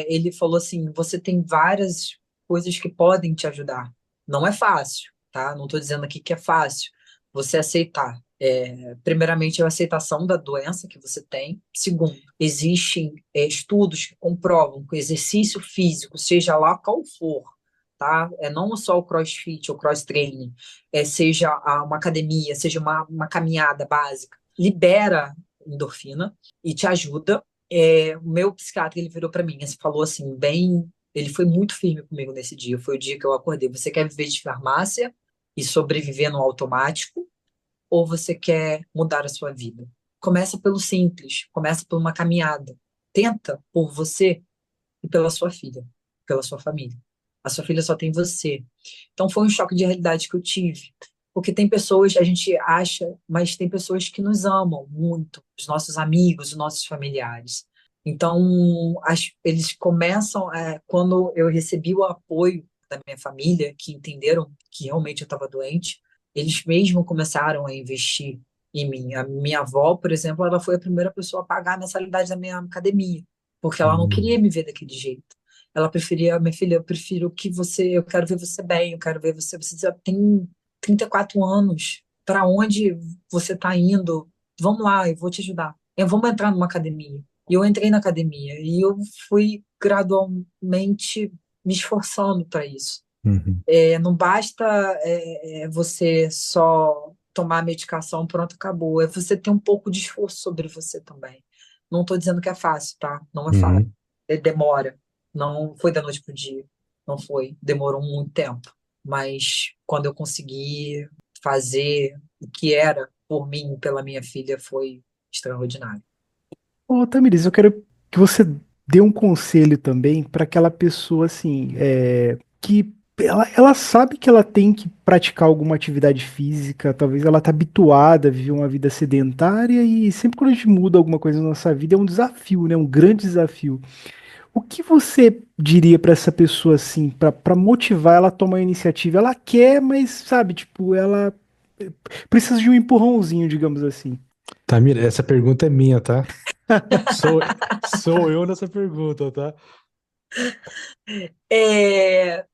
Ele falou assim, você tem várias coisas que podem te ajudar. Não é fácil, tá? Não estou dizendo aqui que é fácil você aceitar. Primeiramente, a aceitação da doença que você tem. Segundo, existem estudos que comprovam que o exercício físico, seja lá qual for, tá? Não só o CrossFit ou cross-training, seja uma academia, seja uma caminhada básica, libera endorfina e te ajuda. O meu psiquiatra, ele virou para mim, e falou assim, bem, ele foi muito firme comigo nesse dia, foi o dia que eu acordei. Você quer viver de farmácia e sobreviver no automático? Ou você quer mudar a sua vida? Começa pelo simples, começa por uma caminhada. Tenta por você e pela sua filha, pela sua família. A sua filha só tem você. Então foi um choque de realidade que eu tive. Porque tem pessoas, a gente acha, mas tem pessoas que nos amam muito, os nossos amigos, os nossos familiares. Então, eles começam, quando eu recebi o apoio da minha família, que entenderam que realmente eu estava doente, eles mesmo começaram a investir em mim. A minha avó, por exemplo, ela foi a primeira pessoa a pagar a mensalidade da minha academia, porque ela não queria Hum, me ver daquele jeito. Ela preferia, minha filha, eu prefiro que você, eu quero ver você bem, eu quero ver você já tem 34 anos, para onde você está indo? Vamos lá, eu vou te ajudar. Vamos entrar numa academia. E eu entrei na academia e eu fui gradualmente me esforçando para isso. uhum. Não basta você só tomar a medicação, pronto, acabou. É você ter um pouco de esforço sobre você também. Não estou dizendo que é fácil, tá? Não é fácil. Uhum. Demora. Não foi da noite pro dia. Não foi. Demorou muito tempo. Mas quando eu consegui fazer o que era por mim, pela minha filha, foi extraordinário. Ô, Tamires, eu quero que você dê um conselho também para aquela pessoa assim, que ela sabe que ela tem que praticar alguma atividade física, talvez ela tá habituada a viver uma vida sedentária e sempre quando a gente muda alguma coisa na nossa vida é um desafio, né? Um grande desafio. O que você diria para essa pessoa assim, para motivar ela a tomar a iniciativa? Ela quer, mas sabe, tipo, ela precisa de um empurrãozinho, digamos assim. Tamir, essa pergunta é minha, tá? Sou, sou eu nessa pergunta, tá? É,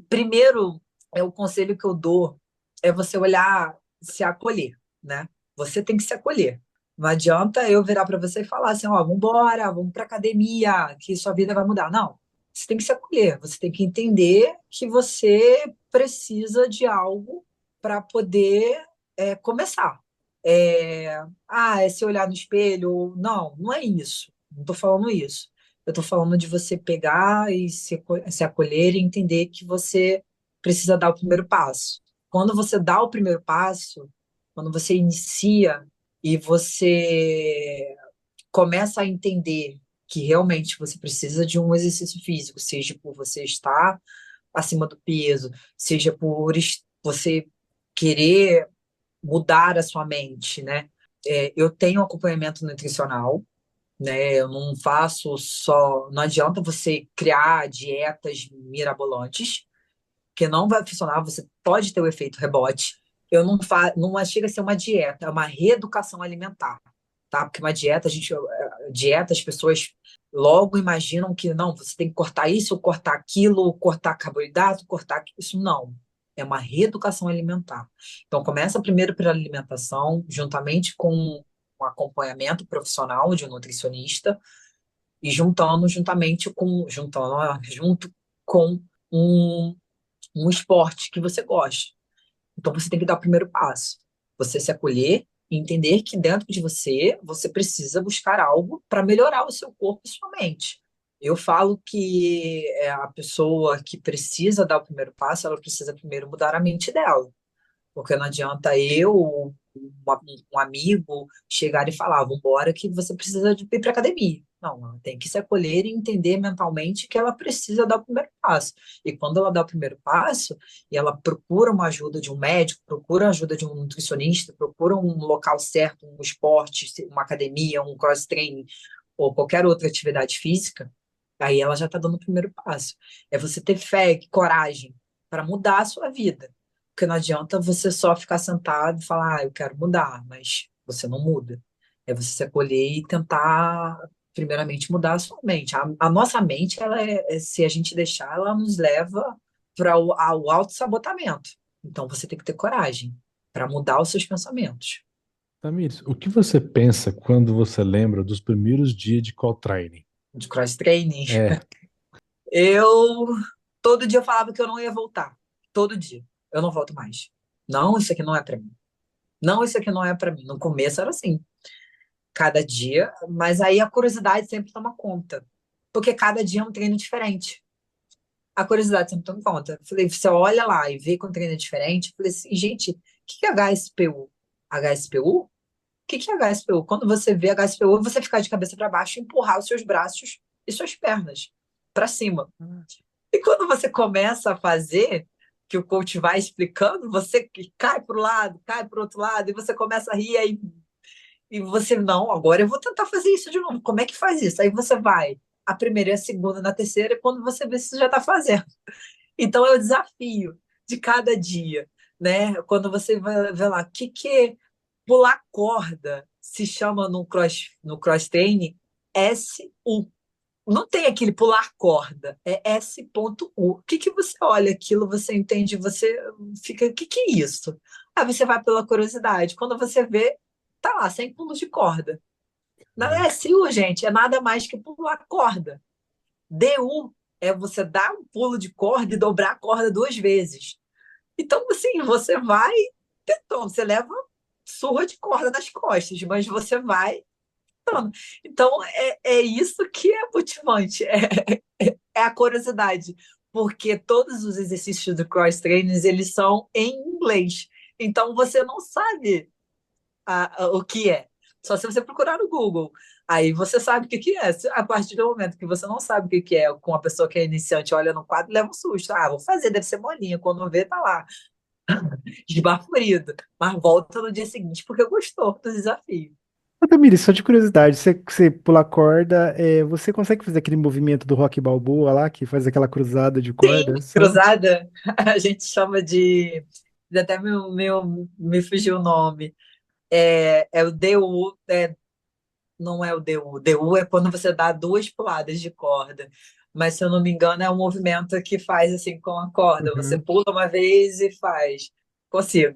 Primeiro, o conselho que eu dou é você olhar, se acolher, né? Você tem que se acolher. Não adianta eu virar para você e falar assim, ó, vambora, vamos para academia, que sua vida vai mudar. Não, você tem que se acolher, você tem que entender que você precisa de algo para poder começar. É se olhar no espelho, não, não é isso. Não estou falando isso. Eu estou falando de você pegar e se acolher e entender que você precisa dar o primeiro passo. Quando você dá o primeiro passo, quando você inicia e você começa a entender que realmente você precisa de um exercício físico, seja por você estar acima do peso, seja por você querer mudar a sua mente, né? Eu tenho acompanhamento nutricional, né? Eu não faço só. Não adianta você criar dietas mirabolantes, que não vai funcionar, você pode ter o efeito rebote. Eu não faço, não chega a ser uma dieta, é uma reeducação alimentar, tá? Porque uma dieta, dieta, as pessoas logo imaginam que não, você tem que cortar isso, cortar aquilo, cortar carboidrato, cortar isso. Não. É uma reeducação alimentar. Então, começa primeiro pela alimentação, juntamente com um acompanhamento profissional de um nutricionista, e junto com um, um esporte que você gosta. Então você tem que dar o primeiro passo. Você se acolher e entender que dentro de você, você precisa buscar algo para melhorar o seu corpo e sua mente. Eu falo que a pessoa que precisa dar o primeiro passo, ela precisa primeiro mudar a mente dela. Porque não adianta um amigo, chegar e falar, vambora, que você precisa de ir para academia. Não, ela tem que se acolher e entender mentalmente que ela precisa dar o primeiro passo. E quando ela dá o primeiro passo, e ela procura uma ajuda de um médico, procura a ajuda de um nutricionista, procura um local certo, um esporte, uma academia, um cross-training, ou qualquer outra atividade física, aí ela já está dando o primeiro passo. É você ter fé, coragem para mudar a sua vida. Porque não adianta você só ficar sentado e falar, eu quero mudar, mas você não muda. É você se acolher e tentar, primeiramente, mudar a sua mente. A nossa mente, se a gente deixar, ela nos leva para ao autossabotamento. Então, você tem que ter coragem para mudar os seus pensamentos. Tamires, o que você pensa quando você lembra dos primeiros dias de call training? De cross-training. É, Eu, todo dia eu falava que eu não ia voltar. Todo dia. Eu não volto mais. Não, isso aqui não é pra mim. Não, isso aqui não é pra mim. No começo era assim, cada dia, mas aí a curiosidade sempre toma conta. Porque cada dia é um treino diferente. A curiosidade sempre toma conta. Falei, você olha lá e vê que um treino é diferente. Falei assim, gente, o que é HSPU? HSPU? O que é HSPU? Quando você vê HSPU, você ficar de cabeça para baixo e empurrar os seus braços e suas pernas para cima. E quando você começa a fazer, que o coach vai explicando, você cai para o lado, cai para o outro lado, e você começa a rir, aí, e você, não, agora eu vou tentar fazer isso de novo. Como é que faz isso? Aí você vai a primeira e a segunda, na terceira, e quando você vê, você já está fazendo. Então é o desafio de cada dia, né? Quando você vai ver lá, o que é pular corda se chama no cross training SU. Não tem aquele pular corda, é S.U. O que você olha aquilo, você entende, você fica, o que é isso? Aí você vai pela curiosidade. Quando você vê, tá lá, 100 pulos de corda. Não é SU, gente, é nada mais que pular corda. DU é você dar um pulo de corda e dobrar a corda 2 vezes. Então, assim, você vai tentando, você leva surra de corda nas costas, mas você vai tentando. Então, é isso que é motivante, é a curiosidade, porque todos os exercícios do cross-trainers, eles são em inglês. Então, você não sabe o que é. Só se você procurar no Google. Aí você sabe o que que é. A partir do momento que você não sabe o que que é, com uma pessoa que é iniciante olha no quadro, leva um susto. Ah, vou fazer, deve ser molinha. Quando vê, tá lá, esbaforido. Mas volta no dia seguinte porque gostou do desafio. Ô, Tamires, só de curiosidade, você pula corda, você consegue fazer aquele movimento do Rock Balboa lá, que faz aquela cruzada de Sim, corda? Só? cruzada, a gente chama de. Até me fugiu o nome. É o DU, não é o DU. O DU é quando você dá 2 puladas de corda. Mas, se eu não me engano, é um movimento que faz assim com a corda. Você Uhum. pula uma vez e faz. Consigo.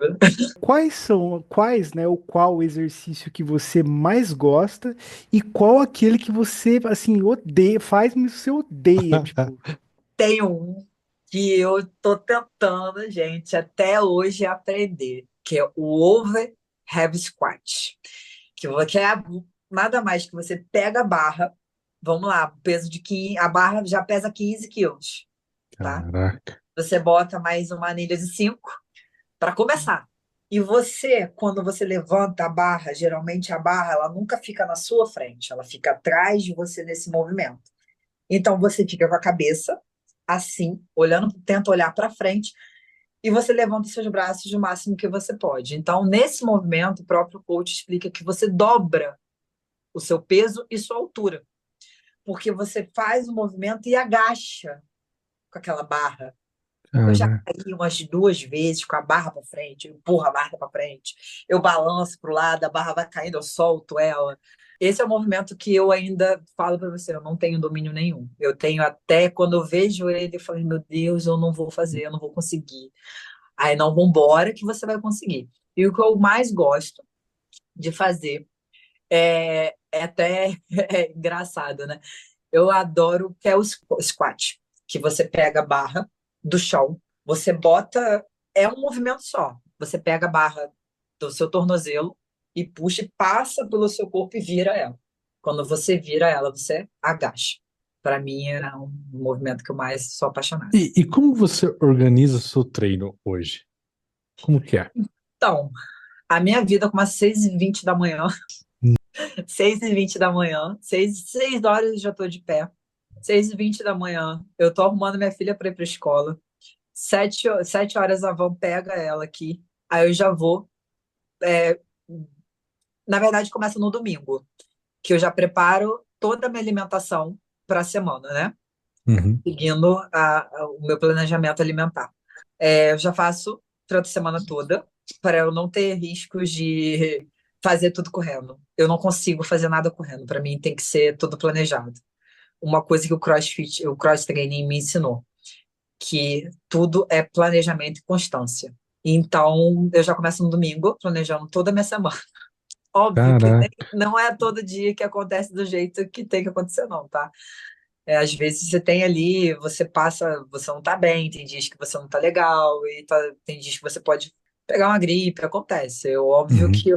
Quais, né, ou qual exercício que você mais gosta e qual aquele que você, assim, odeia, faz, mas você odeia, tipo, Tem um que eu tô tentando, gente, até hoje aprender, que é o overhead squat. Que é nada mais que você pega a barra, vamos lá, peso de 15, a barra já pesa 15 quilos, tá? caraca. Você bota mais uma anilha de 5 para começar. E você, quando você levanta a barra, geralmente a barra ela nunca fica na sua frente, ela fica atrás de você nesse movimento. Então você fica com a cabeça assim, olhando, tenta olhar para frente e você levanta seus braços o máximo que você pode. Então, nesse movimento, o próprio coach explica que você dobra o seu peso e sua altura, porque você faz o movimento e agacha com aquela barra. Eu já Caraca. caí umas 2 vezes com a barra para frente, eu empurro a barra para frente, eu balanço para o lado, a barra vai caindo, eu solto ela. Esse é o movimento que eu ainda falo para você, eu não tenho domínio nenhum. Eu tenho até quando eu vejo ele, eu falo, meu Deus, eu não vou fazer, eu não vou conseguir. Aí não, vambora que você vai conseguir. E o que eu mais gosto de fazer é até engraçado, né? Eu adoro o que é o squat, que você pega a barra do chão, você bota, é um movimento só. Você pega a barra do seu tornozelo e puxa e passa pelo seu corpo e vira ela. Quando você vira ela, você agacha. Para mim é um movimento que eu mais sou apaixonada. E como você organiza o seu treino hoje? Como que é? Então, a minha vida começa às 6h20 da manhã. 6h20 da manhã, 6 horas eu já estou de pé. 6h20 da manhã, eu estou arrumando minha filha para ir para a escola. 7 horas a van pega ela aqui. Aí eu já vou. Na verdade, começa no domingo, que eu já preparo toda a minha alimentação para a semana, né? Uhum. Seguindo o meu planejamento alimentar. Eu já faço durante a semana toda, para eu não ter riscos de fazer tudo correndo. Eu não consigo fazer nada correndo. Para mim, tem que ser tudo planejado. Uma coisa que o CrossFit, o Cross Training me ensinou, que tudo é planejamento e constância. Então, eu já começo no domingo, planejando toda a minha semana. Óbvio que Caraca. não é todo dia que acontece do jeito que tem que acontecer, não, tá? Às vezes você tem ali, você passa, você não tá bem, tem dias que você não tá legal, tem dias que você pode pegar uma gripe, acontece. Óbvio Uhum. que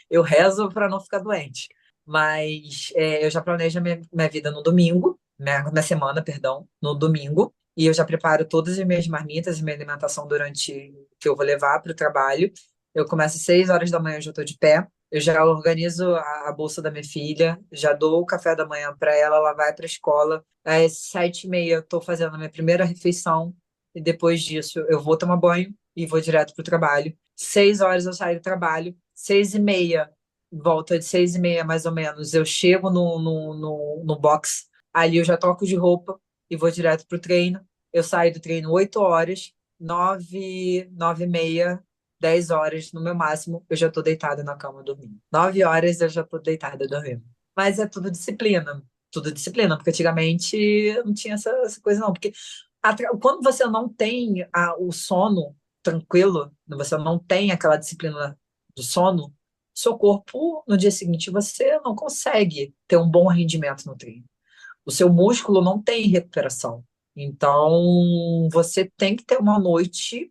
eu rezo para não ficar doente, mas eu já planejo a minha vida no domingo, minha semana, perdão, no domingo, e eu já preparo todas as minhas marmitas, minha alimentação durante que eu vou levar para o trabalho. Eu começo às 6 horas da manhã, eu já estou de pé. Eu já organizo a bolsa da minha filha, já dou o café da manhã para ela, ela vai para a escola. Às 7h30 eu estou fazendo a minha primeira refeição e depois disso eu vou tomar banho e vou direto para o trabalho. 6 horas eu saio do trabalho, 6h30, volta de 6h30 mais ou menos, eu chego no box, ali eu já troco de roupa e vou direto para o treino. Eu saio do treino 8 horas, 9, 9h30, 10 horas no meu máximo, eu já estou deitada na cama dormindo. 9 horas eu já estou deitada dormindo. Mas é tudo disciplina, porque antigamente não tinha essa coisa, não. Porque quando você não tem o sono tranquilo, você não tem aquela disciplina do sono, seu corpo, no dia seguinte, você não consegue ter um bom rendimento no treino. O seu músculo não tem recuperação. Então, você tem que ter uma noite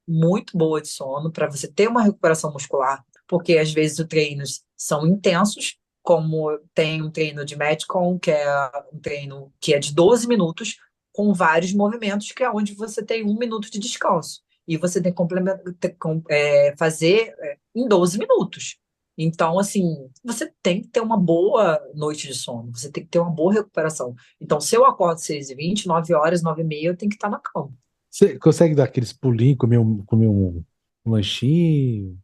muito boa de sono para você ter uma recuperação muscular, porque às vezes os treinos são intensos, como tem um treino de Metcon, que é um treino que é de 12 minutos, com vários movimentos, que é onde você tem 1 minuto de descanso. E você tem que fazer em 12 minutos. Então, assim, você tem que ter uma boa noite de sono, você tem que ter uma boa recuperação. Então, se eu acordo 6h20, 9 horas, 9h30, eu tenho que estar na cama. Você consegue dar aqueles pulinhos, comer um lanchinho?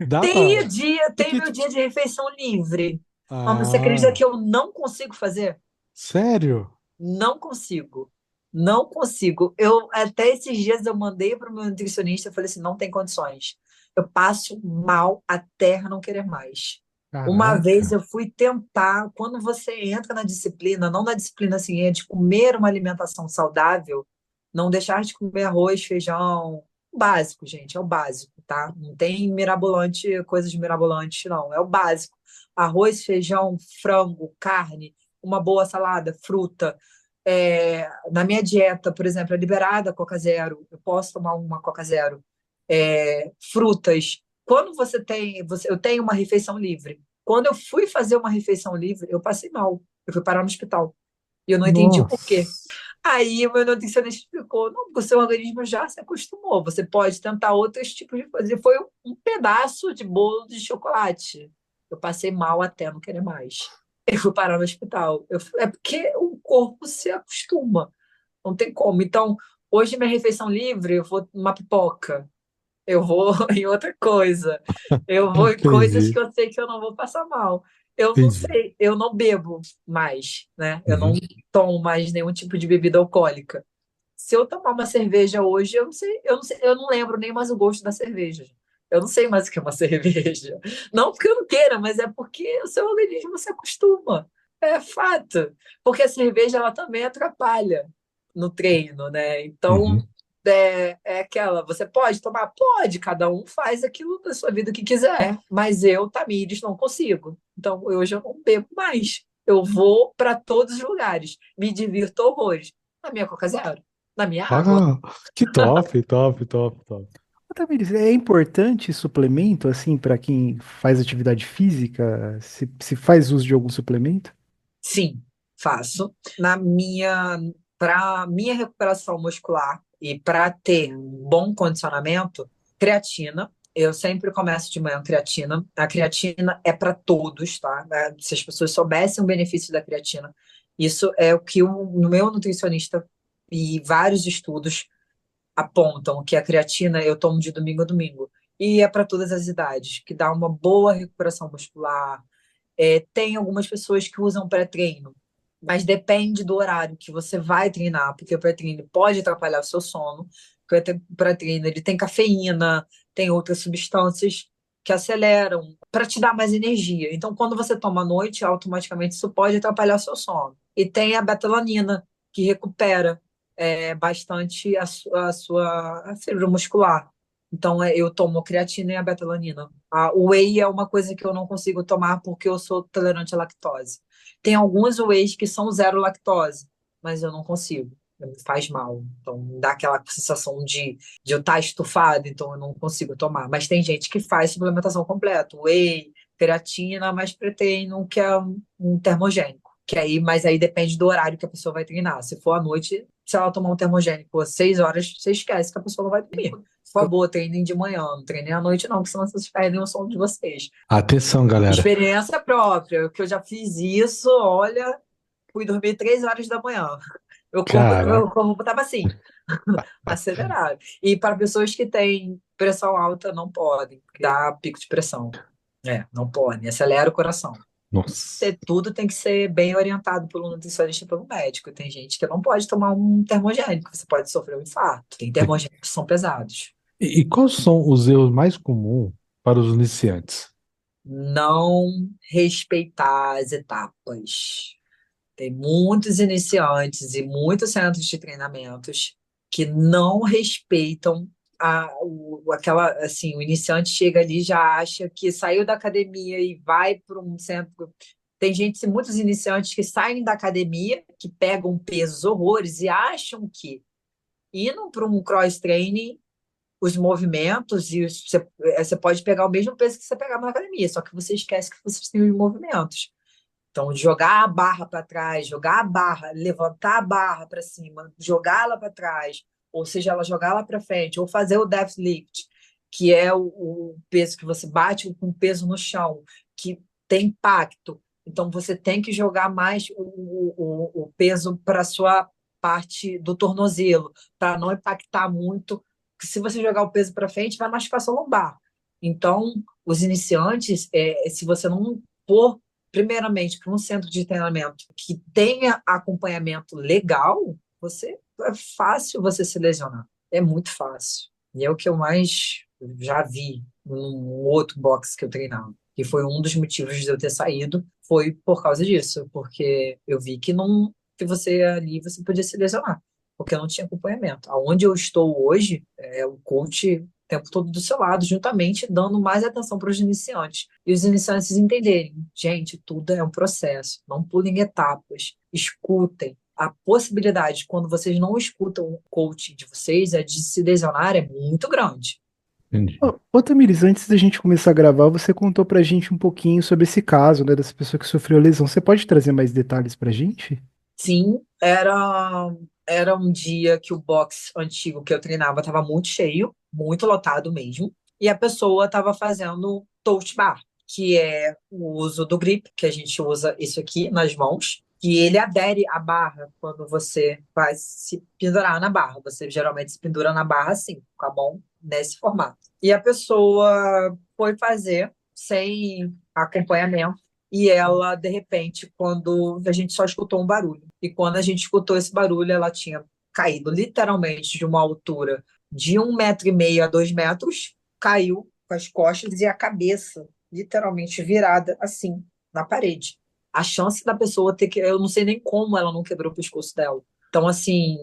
Dá pra. Tem Porque, meu tipo, dia de refeição livre. Mas você acredita ah, que eu não consigo fazer? sério? Não consigo. Não consigo. Eu até esses dias eu mandei para o meu nutricionista, eu falei assim, não tem condições. Eu passo mal até não querer mais. Uma vez Caraca. eu fui tentar, quando você entra na disciplina, não na disciplina assim, é de comer uma alimentação saudável, não deixar de comer arroz, feijão, básico, gente, é o básico, tá? Não tem mirabolante, coisas mirabolantes, não, é o básico. Arroz, feijão, frango, carne, uma boa salada, fruta. Na minha dieta, por exemplo, é liberada a Coca Zero, eu posso tomar uma Coca Zero. Frutas. Quando eu tenho uma refeição livre. Quando eu fui fazer uma refeição livre, eu passei mal. Eu fui parar no hospital. E eu não entendi o porquê. Nossa. Aí o meu nutricionista explicou, não, porque o seu organismo já se acostumou, você pode tentar outros tipos de coisa. E foi um pedaço de bolo de chocolate. Eu passei mal até não querer mais. Eu fui parar no hospital. É porque o corpo se acostuma, não tem como. Então, hoje minha refeição livre, eu vou numa pipoca, eu vou em outra coisa, eu vou em coisas que Entendi, eu sei que eu não vou passar mal. Eu não entendi. sei, eu não bebo mais, né? Eu não Uhum. tomo mais nenhum tipo de bebida alcoólica. Se eu tomar uma cerveja hoje, eu não sei, eu não lembro nem mais o gosto da cerveja. Eu não sei mais o que é uma cerveja. Não porque eu não queira, mas é porque o seu organismo se acostuma. É fato. Porque a cerveja ela também atrapalha no treino, né? Então, Uhum. é aquela, você pode tomar? Pode, cada um faz aquilo da sua vida que quiser. Mas eu, Tamires, não consigo. Então, hoje eu não bebo mais. Eu vou para todos os lugares, me divirto horrores. Na minha Coca Zero, na minha água. Ah, que top, top, top, top. Ô, Tamires, é importante suplemento, assim, para quem faz atividade física? Se faz uso de algum suplemento? Sim, faço. Para minha recuperação muscular e para ter um bom condicionamento, creatina. Eu sempre começo de manhã creatina. A creatina é para todos, tá? Se as pessoas soubessem o benefício da creatina, isso é o que o meu nutricionista e vários estudos apontam que a creatina eu tomo de domingo a domingo. E é para todas as idades, que dá uma boa recuperação muscular. Tem algumas pessoas que usam pré-treino, mas depende do horário que você vai treinar, porque o pré-treino pode atrapalhar o seu sono, porque o pré-treino ele tem cafeína, tem outras substâncias que aceleram para te dar mais energia. Então, quando você toma à noite, automaticamente isso pode atrapalhar o seu sono. E tem a betalanina, que recupera bastante a sua a fibra muscular. Então, eu tomo creatina e a betalanina. O whey é uma coisa que eu não consigo tomar porque eu sou tolerante à lactose. Tem alguns wheys que são zero lactose, mas eu não consigo. Me faz mal. Então, me dá aquela sensação de eu estar estufado, então eu não consigo tomar. Mas tem gente que faz suplementação completa. Whey, creatina, mais pré-treino, que é um termogênico. Mas aí depende do horário que a pessoa vai treinar. Se for à noite, se ela tomar um termogênico às 6 horas, você esquece que a pessoa não vai dormir. Por favor, treinem de manhã, não treinem à noite, não, porque senão vocês perdem o sono de vocês. Atenção, galera. Experiência própria, que eu já fiz isso, olha, fui dormir 3 horas da manhã. Caraca. Meu corpo estava assim, acelerado. E para pessoas que têm pressão alta, não podem, porque dá pico de pressão. Não podem, acelera o coração. Nossa. Tudo tem que ser bem orientado pelo nutricionista e pelo médico. Tem gente que não pode tomar um termogênico, você pode sofrer um infarto. Tem termogênicos que são pesados. E quais são os erros mais comuns para os iniciantes? Não respeitar as etapas. Tem muitos iniciantes e muitos centros de treinamentos que não respeitam o iniciante chega ali e já acha que saiu da academia e vai para um centro. Tem gente, muitos iniciantes que saem da academia, que pegam pesos horrores e acham que indo para um cross-training, os movimentos você pode pegar o mesmo peso que você pegava na academia, só que você esquece que você tem os movimentos. Então, jogar a barra para trás, jogar a barra, levantar a barra para cima, jogá-la para trás, ou seja, ela jogá-la para frente, ou fazer o deadlift, que é o peso que você bate com peso no chão, que tem impacto. Então, você tem que jogar mais o peso para a sua parte do tornozelo, para não impactar muito. Porque se você jogar o peso para frente, vai machucar sua lombar. Então, os iniciantes, se você não for primeiramente, para um centro de treinamento que tenha acompanhamento legal, é fácil você se lesionar. É muito fácil. E é o que eu mais já vi num outro box que eu treinava. E foi um dos motivos de eu ter saído, foi por causa disso, porque eu vi que você ali você podia se lesionar, porque eu não tinha acompanhamento. Aonde eu estou hoje, o coach o tempo todo do seu lado, juntamente dando mais atenção para os iniciantes. E os iniciantes entenderem, gente, tudo é um processo, não pulem etapas, escutem. A possibilidade, quando vocês não escutam o coaching de vocês, de se lesionar é muito grande. Entendi. Ô, Tamires, antes da gente começar a gravar, você contou pra gente um pouquinho sobre esse caso, né, dessa pessoa que sofreu a lesão. Você pode trazer mais detalhes pra gente? Sim, era um dia que o box antigo que eu treinava estava muito cheio, muito lotado mesmo, e a pessoa estava fazendo toast bar, que é o uso do grip, que a gente usa isso aqui nas mãos, que ele adere à barra quando você vai se pendurar na barra. Você geralmente se pendura na barra assim, com a mão nesse formato. E a pessoa foi fazer sem acompanhamento. E ela, de repente, quando a gente só escutou um barulho. E quando a gente escutou esse barulho, ela tinha caído literalmente de uma altura de 1,5 metro a 2 metros, caiu com as costas e a cabeça literalmente virada assim na parede. A chance da pessoa ter que. Eu não sei nem como ela não quebrou o pescoço dela. Então, assim,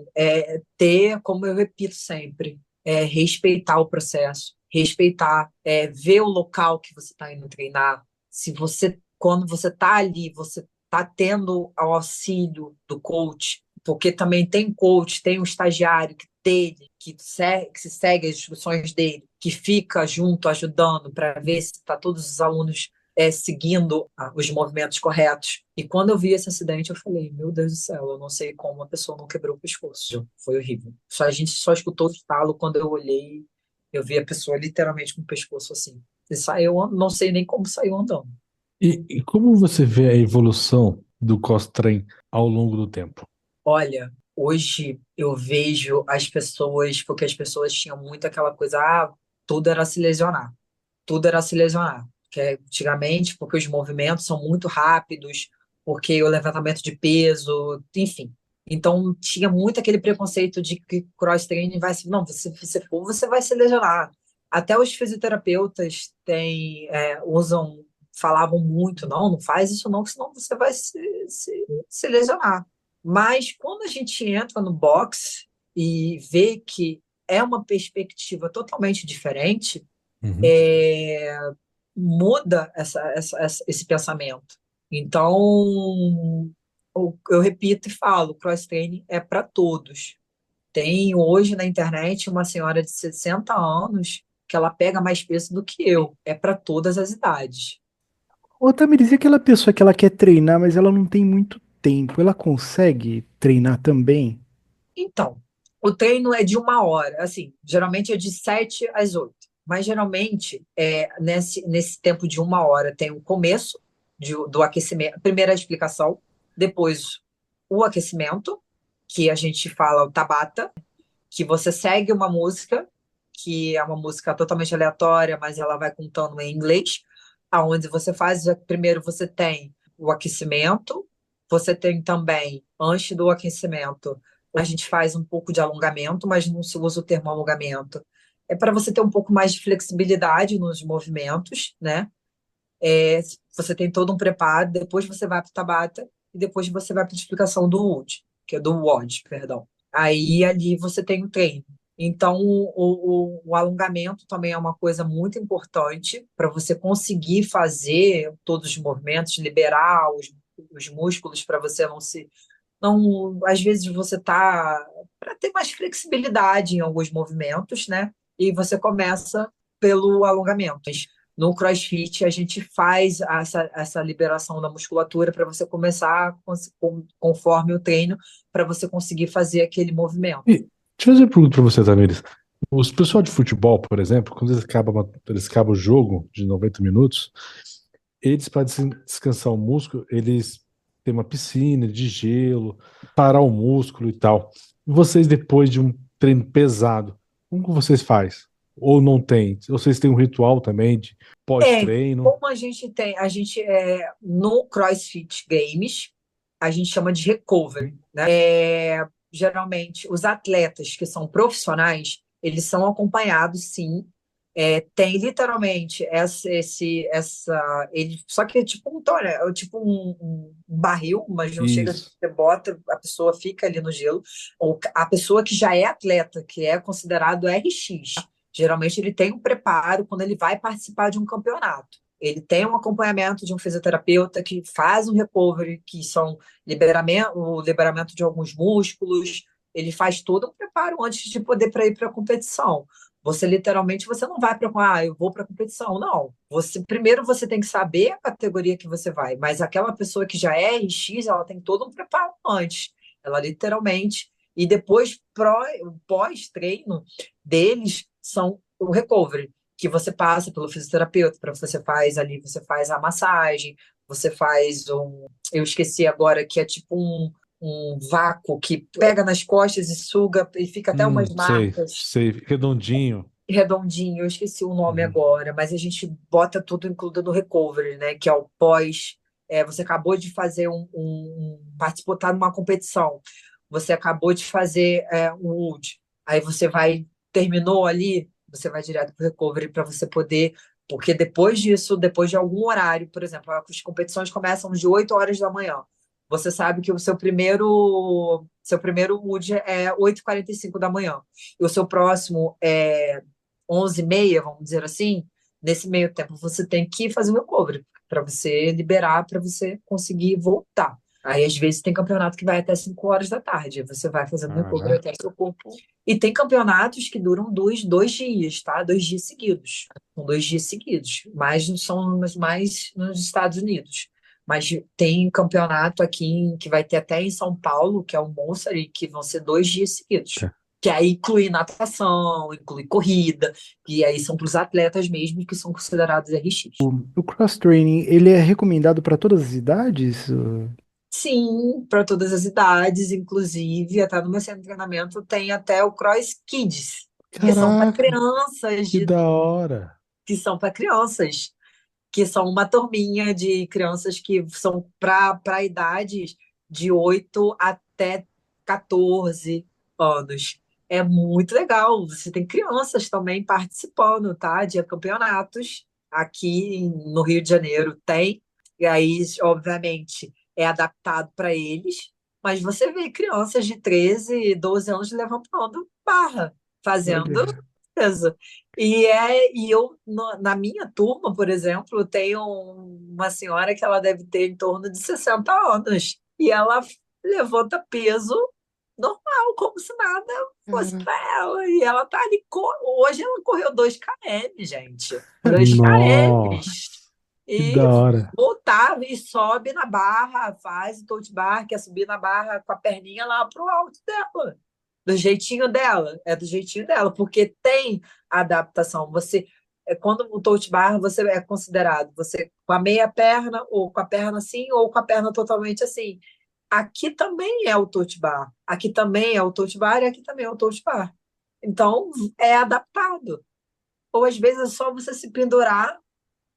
como eu repito sempre, respeitar o processo, respeitar, ver o local que você está indo treinar. Se você quando você está ali, você está tendo o auxílio do coach, porque também tem coach, tem um estagiário dele, que se segue as instruções dele, que fica junto, ajudando para ver se está todos os alunos seguindo os movimentos corretos. E quando eu vi esse acidente, eu falei, meu Deus do céu, eu não sei como a pessoa não quebrou o pescoço. Foi horrível. A gente só escutou o estalo quando eu olhei, eu vi a pessoa literalmente com o pescoço assim. E saiu, não sei nem como saiu andando. E como você vê a evolução do cross-train ao longo do tempo? Olha, hoje eu vejo as pessoas, porque as pessoas tinham muito aquela coisa, tudo era se lesionar, tudo era se lesionar. Que antigamente, porque os movimentos são muito rápidos, porque o levantamento de peso, enfim. Então tinha muito aquele preconceito de que cross-training vai se, não, se você for, você vai se lesionar. Até os fisioterapeutas falavam muito, não faz isso não, senão você vai se lesionar. Mas quando a gente entra no box e vê que é uma perspectiva totalmente diferente, Uhum. muda esse pensamento. Então, eu repito e falo, cross-training é para todos. Tem hoje na internet uma senhora de 60 anos que ela pega mais peso do que eu. É para todas as idades. Ô, Tamiris, e aquela pessoa que ela quer treinar, mas ela não tem muito tempo, ela consegue treinar também? Então, o treino é de 1 hora, assim, geralmente é de 7 às 8. Mas geralmente, nesse tempo de 1 hora, tem o começo do aquecimento, primeira explicação, depois o aquecimento, que a gente fala o Tabata, que você segue uma música, que é uma música totalmente aleatória, mas ela vai contando em inglês, aonde você faz, primeiro você tem o aquecimento, você tem também, antes do aquecimento, a gente faz um pouco de alongamento, mas não se usa o termo alongamento. É para você ter um pouco mais de flexibilidade nos movimentos, né? Você tem todo um preparo, depois você vai para o Tabata e depois você vai para a explicação do WOD, que é do WOD, perdão. Aí ali você tem o treino. Então, o alongamento também é uma coisa muito importante para você conseguir fazer todos os movimentos, liberar os músculos para você não se. Não, às vezes você tá para ter mais flexibilidade em alguns movimentos, né? E você começa pelo alongamento. No CrossFit, a gente faz essa liberação da musculatura para você começar conforme o treino, para você conseguir fazer aquele movimento. E deixa eu fazer uma pergunta pra você, Tamires. Os pessoal de futebol, por exemplo, quando eles acabam o jogo de 90 minutos, eles, para descansar o músculo, eles têm uma piscina de gelo, parar o músculo e tal. Vocês, depois de um treino pesado, como que vocês fazem? Ou não tem? Vocês têm um ritual também de pós-treino? Como no CrossFit Games, a gente chama de recovery, né? Geralmente, os atletas que são profissionais, eles são acompanhados, sim. Tem literalmente só que é tipo é tipo um barril, mas não chega, Isso. você bota, a pessoa fica ali no gelo. Ou a pessoa que já é atleta, que é considerado RX, geralmente ele tem um preparo quando ele vai participar de um campeonato. Ele tem um acompanhamento de um fisioterapeuta que faz um recovery, que são o liberamento de alguns músculos. Ele faz todo um preparo antes de poder ir para a competição. Você literalmente você não vai para, eu vou para a competição, não. Primeiro você tem que saber a categoria que você vai, mas aquela pessoa que já é RX, ela tem todo um preparo antes. Ela literalmente e depois pós-treino deles são o recovery, que você passa pelo fisioterapeuta, para você faz a massagem, você faz eu esqueci agora que é tipo um vácuo que pega nas costas e suga e fica até umas Sei, marcas sei, redondinho. redondinho, eu esqueci o nome Uhum. agora, mas a gente bota tudo incluído no recovery, né? Que é o pós. Você acabou de fazer participou, tá numa competição, você acabou de fazer um wood, aí você terminou ali, você vai direto para o recovery para você poder. Porque depois disso, depois de algum horário, por exemplo, as competições começam de 8 horas da manhã. Você sabe que o seu primeiro wood é 8h45 da manhã. E o seu próximo é 11h30, vamos dizer assim. Nesse meio tempo, você tem que fazer o recovery para você liberar, para você conseguir voltar. Aí, às vezes, tem campeonato que vai até 5 horas da tarde. Você vai fazendo recovery até seu corpo. E tem campeonatos que duram dois dias, tá? 2 dias seguidos. São 2 dias seguidos. Mas não são mais nos Estados Unidos. Mas tem campeonato aqui que vai ter até em São Paulo, que é o Monster, e que vão ser 2 dias seguidos. Que aí inclui natação, inclui corrida, e aí são para os atletas mesmo que são considerados RX. O cross-training, ele é recomendado para todas as idades? Sim, para todas as idades, inclusive, até no meu centro de treinamento tem até o Cross Kids, que são para Caraca, crianças, que da hora. que são para crianças, que são uma turminha de crianças que são para idades de 8 até 14 anos. É muito legal. Você tem crianças também participando, tá? De campeonatos. Aqui no Rio de Janeiro tem. E aí, obviamente, é adaptado para eles. Mas você vê crianças de 13, 12 anos levantando barra. fazendo Olha. peso. E eu, na minha turma, por exemplo, tem uma senhora que ela deve ter em torno de 60 anos. E ela levanta peso normal, como se nada fosse Cara, para ela. E ela tá ali. Hoje ela correu 2 km, gente. 2 km. Nossa, que E da hora. voltar e sobe na barra, faz o tote bar, quer subir na barra com a perninha lá pro alto dela. Do jeitinho dela, é do jeitinho dela, porque tem adaptação. Quando o tote bar, você é considerado você com a meia perna, ou com a perna assim, ou com a perna totalmente assim. Aqui também é o tote bar, aqui também é o tote bar e aqui também é o tote bar. Então, é adaptado. Ou às vezes é só você se pendurar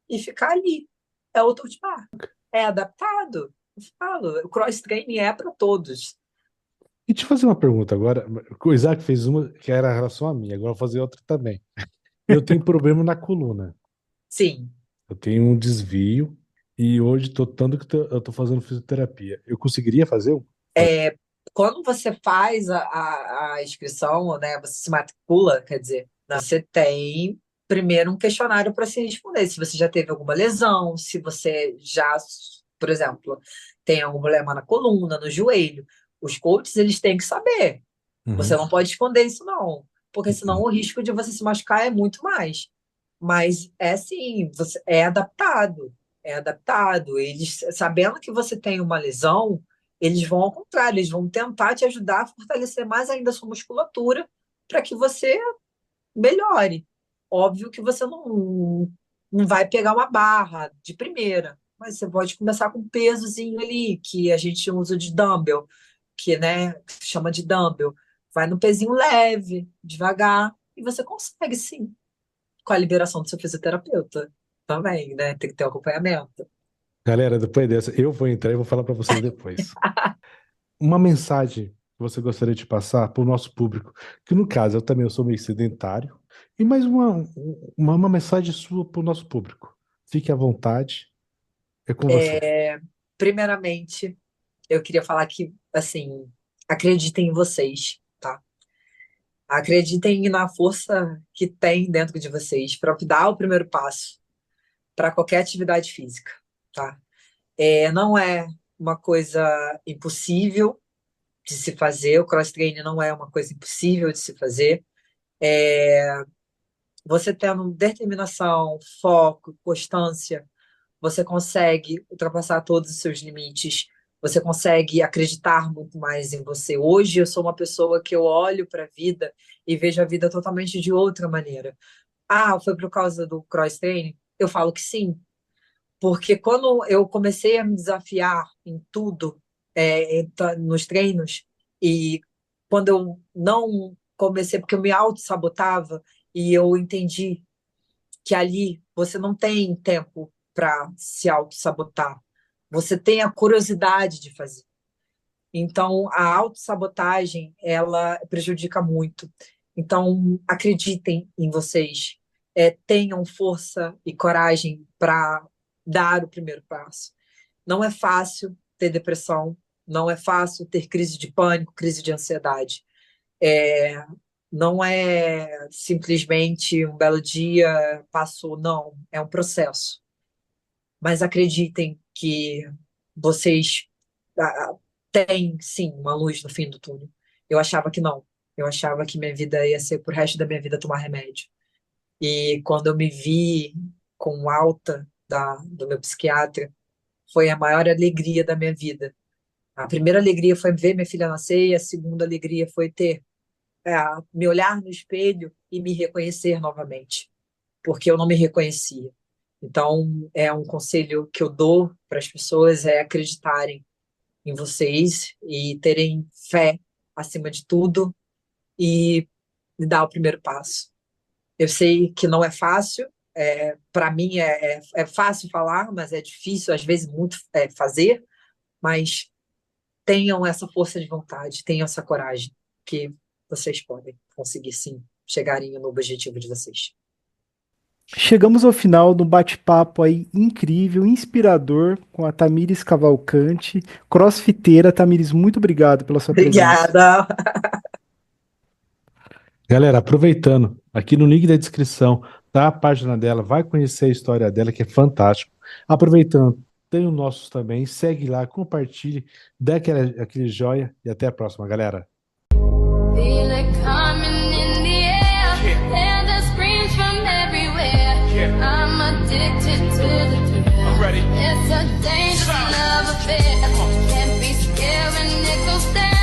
e ficar ali. É o tote bar. É adaptado. Eu falo, o cross-training é para todos. E te fazer uma pergunta agora. O Isaac fez uma que era em relação a mim, agora eu vou fazer outra também. Eu tenho problema na coluna. Sim. Eu tenho um desvio e hoje tô tanto que eu tô fazendo fisioterapia. Eu conseguiria fazer um? Quando você faz a inscrição, né, você se matricula, quer dizer, você tem primeiro um questionário para se responder. Se você já teve alguma lesão, se você já, por exemplo, tem algum problema na coluna, no joelho. Os coaches, eles têm que saber. Você Uhum. não pode esconder isso, não. Porque senão Uhum. o risco de você se machucar é muito mais. Mas é assim, você é adaptado. É adaptado. Eles, sabendo que você tem uma lesão, eles vão ao contrário, eles vão tentar te ajudar a fortalecer mais ainda a sua musculatura para que você melhore. Óbvio que você não vai pegar uma barra de primeira, mas você pode começar com um pesozinho ali, que a gente usa de dumbbell, que, né, chama de dumbbell. Vai no pezinho leve, devagar, e você consegue sim, com a liberação do seu fisioterapeuta também, né? Tem que ter um acompanhamento. Galera, depois dessa, eu vou entrar e vou falar para vocês depois. Uma mensagem que você gostaria de passar para o nosso público, que no caso eu também sou meio sedentário, e mais uma mensagem sua para o nosso público. Fique à vontade, é com você. Primeiramente, eu queria falar que, assim, acreditem em vocês, tá? Acreditem na força que tem dentro de vocês para dar o primeiro passo para qualquer atividade física, tá? Não é uma coisa impossível de se fazer, o cross-training não é uma coisa impossível de se fazer. Você tendo determinação, foco, constância, você consegue ultrapassar todos os seus limites, você consegue acreditar muito mais em você. Hoje eu sou uma pessoa que eu olho para a vida e vejo a vida totalmente de outra maneira. Ah, foi por causa do cross-training? Eu falo que sim, porque quando eu comecei a me desafiar em tudo, nos treinos, e quando eu não comecei, porque eu me auto-sabotava, e eu entendi que ali você não tem tempo para se auto-sabotar. Você tem a curiosidade de fazer. Então, a autossabotagem, ela prejudica muito. Então, acreditem em vocês. Tenham força e coragem para dar o primeiro passo. Não é fácil ter depressão, não é fácil ter crise de pânico, crise de ansiedade. É, não é simplesmente um belo dia, passou, não. É um processo. Mas acreditem que vocês têm, sim, uma luz no fim do túnel. Eu achava que não. Eu achava que minha vida ia ser pro resto da minha vida tomar remédio. E quando eu me vi com alta do meu psiquiatra, foi a maior alegria da minha vida. A primeira alegria foi ver minha filha nascer, e a segunda alegria foi me olhar no espelho e me reconhecer novamente, porque eu não me reconhecia. Então, é um conselho que eu dou para as pessoas é acreditarem em vocês e terem fé acima de tudo e dar o primeiro passo. Eu sei que não é fácil, para mim é fácil falar, mas é difícil, às vezes, muito fazer, mas tenham essa força de vontade, tenham essa coragem, que vocês podem conseguir, sim, chegarem no objetivo de vocês. chegamos ao final de um bate-papo aí incrível, inspirador com a Tamires Cavalcante, crossfiteira. Tamires, muito obrigado pela sua presença. Obrigada. Galera, aproveitando, aqui no link da descrição tá a página dela, vai conhecer a história dela, que é fantástico. Aproveitando, tem o nossos também, segue lá, compartilhe, dê aquele joia e até a próxima, galera. Feel it coming in the air. Hear the screams from everywhere. I'm addicted to the thrill. It's a dangerous love affair. Can't be scared when it goes down.